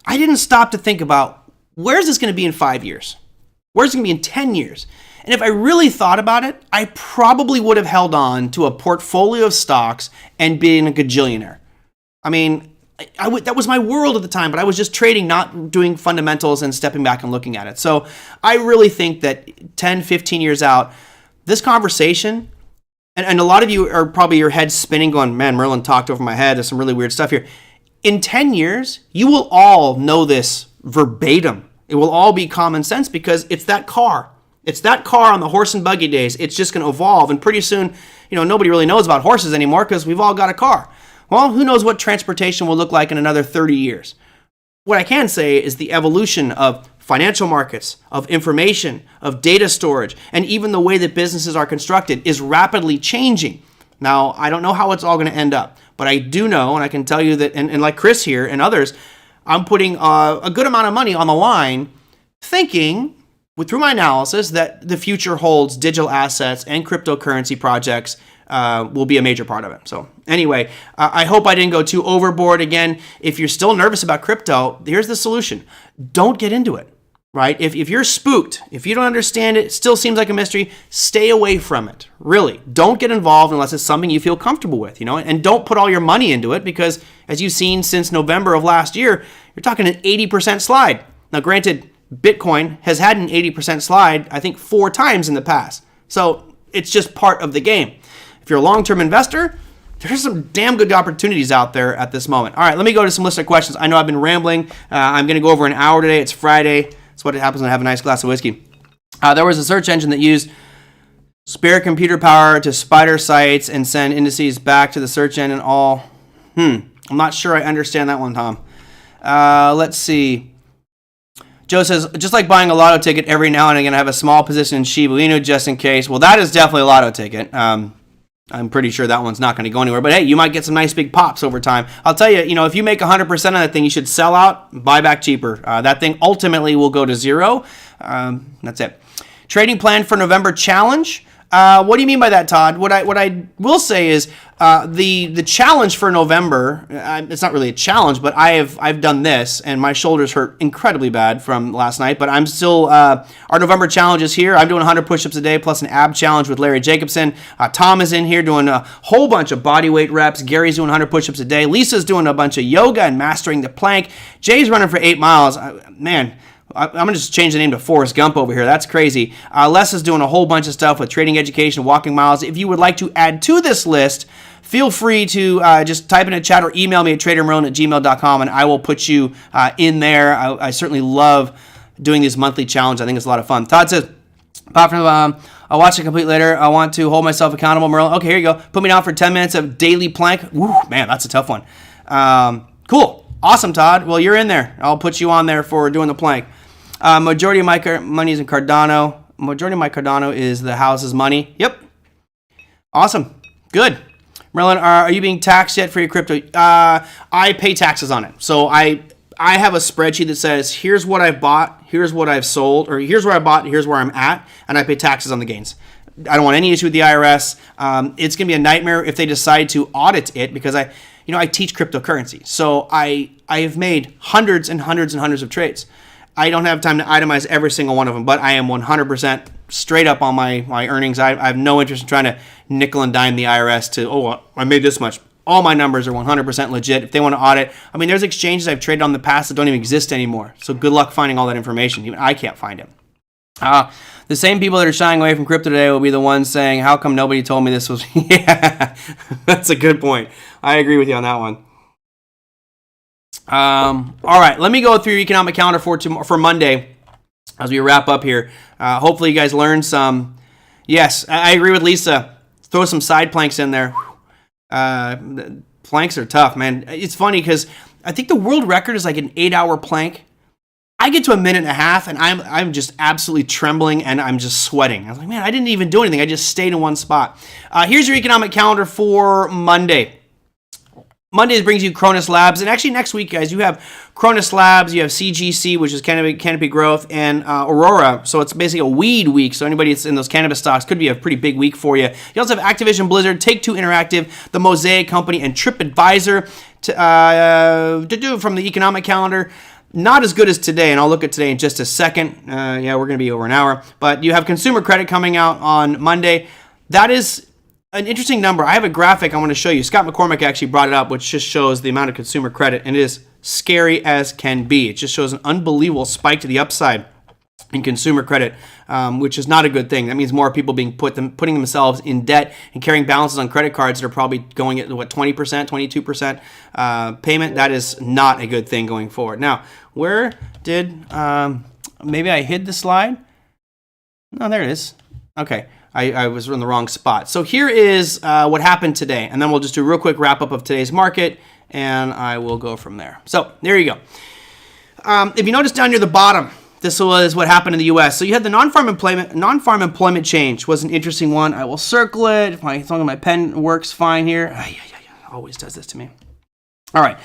I didn't stop to think about where's this going to be in 5 years? Where's it going to be in 10 years? And if I really thought about it, I probably would have held on to a portfolio of stocks and been a gajillionaire. I mean, that was my world at the time, but I was just trading, not doing fundamentals and stepping back and looking at it. So I really think that 10, 15 years out, this conversation, and a lot of you are probably your head spinning going, man, Merlin talked over my head. There's some really weird stuff here. In 10 years, you will all know this verbatim. It will all be common sense because it's that car. It's that car on the horse and buggy days. It's just going to evolve. And pretty soon, nobody really knows about horses anymore because we've all got a car. Well, who knows what transportation will look like in another 30 years. What I can say is the evolution of financial markets, of information, of data storage, and even the way that businesses are constructed is rapidly changing. Now, I don't know how it's all going to end up, but I do know, and I can tell you that, and like Chris here and others, I'm putting a good amount of money on the line thinking, through my analysis, that the future holds digital assets and cryptocurrency projects will be a major part of it. So anyway, I hope I didn't go too overboard. Again, if you're still nervous about crypto, here's the solution. Don't get into it, right? If you're spooked, if you don't understand it, it still seems like a mystery, stay away from it. Really, don't get involved unless it's something you feel comfortable with, and don't put all your money into it because as you've seen since November of last year, you're talking an 80% slide. Now, granted, Bitcoin has had an 80% slide, I think 4 times in the past. So it's just part of the game. If you're a long-term investor, there's some damn good opportunities out there at this moment. All right, let me go to some listener questions. I know I've been rambling. I'm going to go over an hour today. It's Friday. That's what happens when I have a nice glass of whiskey. There was a search engine that used spare computer power to spider sites and send indices back to the search engine all. I'm not sure I understand that one, Tom. Let's see. Joe says, just like buying a lotto ticket every now and again, I have a small position in Shiba Inu just in case. Well, that is definitely a lotto ticket. I'm pretty sure that one's not going to go anywhere. But hey, you might get some nice big pops over time. I'll tell you, if you make 100% on that thing, you should sell out, buy back cheaper. That thing ultimately will go to zero. That's it. Trading plan for November challenge. What do you mean by that, Todd? What I will say is the challenge for November. It's not really a challenge, but I've done this, and my shoulders hurt incredibly bad from last night. But I'm still our November challenge is here. I'm doing 100 push-ups a day plus an ab challenge with Larry Jacobson. Tom is in here doing a whole bunch of body weight reps. Gary's doing 100 push-ups a day. Lisa's doing a bunch of yoga and mastering the plank. Jay's running for 8 miles. Man. I'm going to just change the name to Forrest Gump over here. That's crazy. Les is doing a whole bunch of stuff with trading education, walking miles. If you would like to add to this list, feel free to just type in a chat or email me at TraderMerlin@gmail.com, and I will put you in there. I certainly love doing these monthly challenges. I think it's a lot of fun. Todd says, apart from I'll watch it complete later. I want to hold myself accountable, Merlin. Okay, here you go. Put me down for 10 minutes of daily plank. Woo, man, that's a tough one. Cool. Awesome, Todd. Well, you're in there. I'll put you on there for doing the plank. Majority of my money is in Cardano. Majority of my Cardano is the house's money. Yep. Awesome. Good. Merlin, are you being taxed yet for your crypto? I pay taxes on it. So I have a spreadsheet that says, here's what I've bought, here's what I've sold, or here's where I bought, here's where I'm at, and I pay taxes on the gains. I don't want any issue with the IRS. It's going to be a nightmare if they decide to audit it because I teach cryptocurrency. So I have made hundreds and hundreds and hundreds of trades. I don't have time to itemize every single one of them, but I am 100% straight up on my earnings. I have no interest in trying to nickel and dime the IRS to, I made this much. All my numbers are 100% legit. If they want to audit, there's exchanges I've traded on in the past that don't even exist anymore. So good luck finding all that information. Even I can't find it. The same people that are shying away from crypto today will be the ones saying, how come nobody told me this was... Yeah, that's a good point. I agree with you on that one. All right, let me go through your economic calendar for Monday as we wrap up here. Hopefully you guys learned some. Yes, I agree with Lisa. Throw some side planks in there. Planks are tough, man. It's funny because I think the world record is like an 8-hour plank. I get to a minute and a half, and I'm just absolutely trembling, and I'm just sweating. I was like, man, I didn't even do anything. I just stayed in one spot. Here's your economic calendar for Monday. Monday brings you Cronus Labs, and actually next week, guys, you have Cronus Labs, you have CGC, which is Canopy Growth, and Aurora. So it's basically a weed week. So anybody that's in those cannabis stocks could be a pretty big week for you. You also have Activision Blizzard, Take-Two Interactive, the Mosaic Company, and TripAdvisor to do from the economic calendar. Not as good as today, and I'll look at today in just a second. Yeah, we're going to be over an hour. But you have consumer credit coming out on Monday. That is an interesting number. I have a graphic I want to show you. Scott McCormick actually brought it up, which just shows the amount of consumer credit, and it is scary as can be. It just shows an unbelievable spike to the upside in consumer credit, which is not a good thing. That means more people putting themselves in debt and carrying balances on credit cards that are probably going at, what, 20%, 22% payment. That is not a good thing going forward. Now, where did, maybe I hid the slide? No, there it is. Okay. I was in the wrong spot. So here is what happened today, and then we'll just do a real quick wrap-up of today's market, and I will go from there. So there you go. If you notice down near the bottom, this was what happened in the U.S. So you had the non-farm employment change was an interesting one. I will circle it. As long as my pen works fine here. Always does this to me. All right,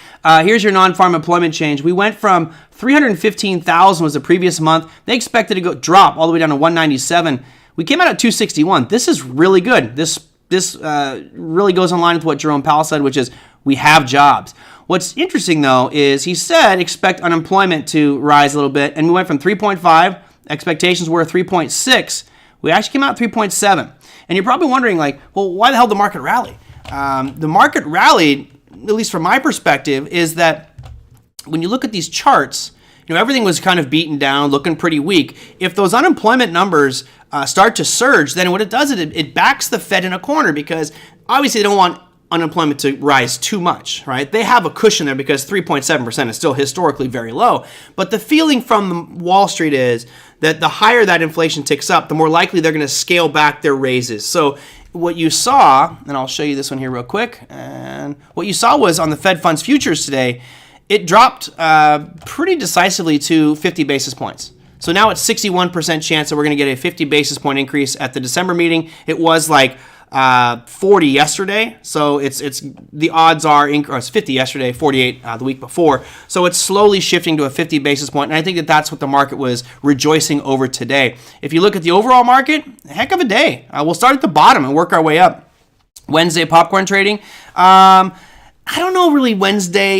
here's your non-farm employment change. We went from 315,000 was the previous month. They expected to drop all the way down to 197. We came out at 261. This is really good. This really goes in line with what Jerome Powell said, which is we have jobs. What's interesting, though, is he said expect unemployment to rise a little bit, and we went from 3.5. Expectations were 3.6. We actually came out at 3.7. And you're probably wondering, like, well, why the hell did the market rally? The market rallied, at least from my perspective, is that when you look at these charts, everything was kind of beaten down, looking pretty weak. If those unemployment numbers start to surge, then what it does is it backs the Fed in a corner, because obviously they don't want unemployment to rise too much, right? They have a cushion there because 3.7% is still historically very low. But the feeling from Wall Street is that the higher that inflation ticks up, the more likely they're going to scale back their raises. So what you saw, and I'll show you this one here real quick, and what you saw was on the Fed funds futures today, it dropped pretty decisively to 50 basis points. So now it's 61% chance that we're going to get a 50 basis point increase at the December meeting. It was like 40 yesterday. So it's the odds are, or it's 50 yesterday, 48 the week before. So it's slowly shifting to a 50 basis point. And I think that that's what the market was rejoicing over today. If you look at the overall market, heck of a day. We'll start at the bottom and work our way up. Wednesday popcorn trading. I don't know really Wednesday,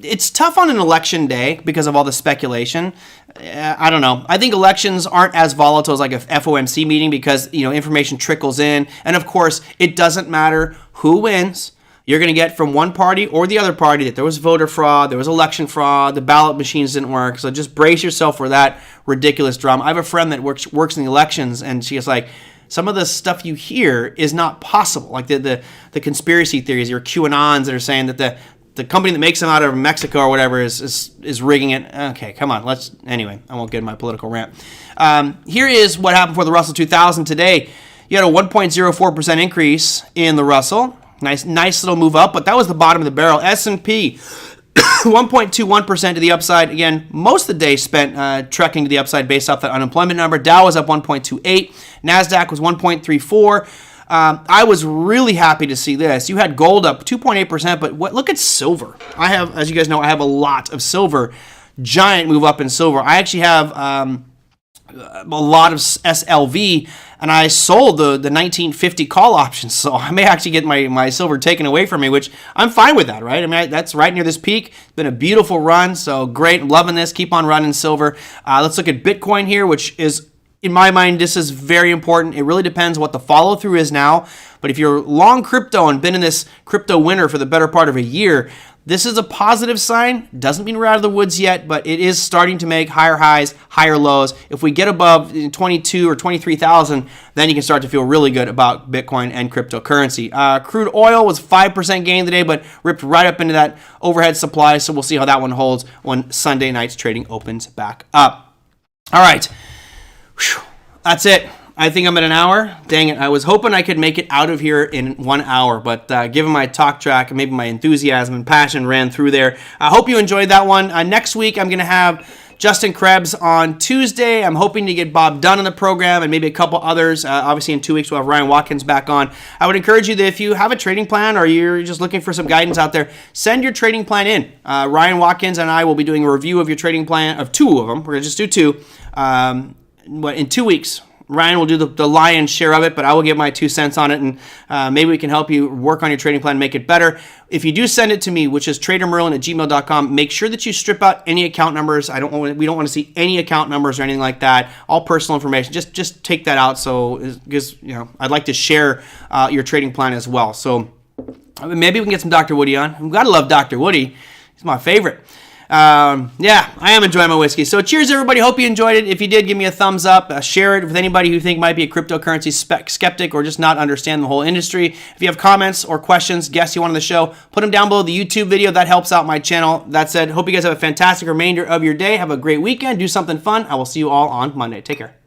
it's tough on an election day because of all the speculation. I don't know. I think elections aren't as volatile as like a FOMC meeting because, information trickles in. And of course, it doesn't matter who wins. You're going to get from one party or the other party that there was voter fraud, there was election fraud, the ballot machines didn't work. So just brace yourself for that ridiculous drama. I have a friend that works in the elections, and she's like, some of the stuff you hear is not possible. Like the conspiracy theories, your QAnons that are saying that the company that makes them out of Mexico or whatever is rigging it. Okay, come on. Anyway, I won't get in my political rant. Here is what happened for the Russell 2000 today. You had a 1.04% increase in the Russell. Nice little move up, but that was the bottom of the barrel. S&P 1.21% to the upside. Again, most of the day spent trekking to the upside based off that unemployment number. Dow was up 1.28. NASDAQ was 1.34. I was really happy to see this. You had gold up 2.8%, but look at silver. As you guys know, I have a lot of silver. Giant move up in silver. I actually have a lot of SLV, and I sold the 1950 call options, so I may actually get my silver taken away from me, which I'm fine with that, right? I mean, that's right near this peak. It's been a beautiful run, so great. I'm loving this. Keep on running silver. Let's look at Bitcoin here, which is, in my mind, this is very important. It really depends what the follow-through is now, but if you're long crypto and been in this crypto winter for the better part of a year, this is a positive sign. Doesn't mean we're out of the woods yet, but it is starting to make higher highs, higher lows. If we get above 22 or 23,000, then you can start to feel really good about Bitcoin and cryptocurrency. Crude oil was 5% gain today, but ripped right up into that overhead supply, so we'll see how that one holds when Sunday night's trading opens back up. All right. Whew. That's it. I think I'm at an hour. Dang it. I was hoping I could make it out of here in 1 hour, but given my talk track and maybe my enthusiasm and passion ran through there. I hope you enjoyed that one. Next week, I'm going to have Justin Krebs on Tuesday. I'm hoping to get Bob Dunn on the program and maybe a couple others. Obviously, in 2 weeks, we'll have Ryan Watkins back on. I would encourage you that if you have a trading plan or you're just looking for some guidance out there, send your trading plan in. Ryan Watkins and I will be doing a review of your trading plan, of 2 of them. We're going to just do 2 in 2 weeks. Ryan will do the lion's share of it, but I will give my 2 cents on it, and maybe we can help you work on your trading plan, make it better. If you do send it to me, which is TraderMerlin@gmail.com, make sure that you strip out any account numbers. We don't want to see any account numbers or anything like that. All personal information. Just take that out. So because I'd like to share your trading plan as well. So maybe we can get some Dr. Woody on. I've got to love Dr. Woody. He's my favorite. Yeah, I am enjoying my whiskey. So cheers, everybody. Hope you enjoyed it. If you did, give me a thumbs up. Share it with anybody who you think might be a cryptocurrency skeptic or just not understand the whole industry. If you have comments or questions, guests you want on the show, put them down below the YouTube video. That helps out my channel. That said, hope you guys have a fantastic remainder of your day. Have a great weekend. Do something fun. I will see you all on Monday. Take care.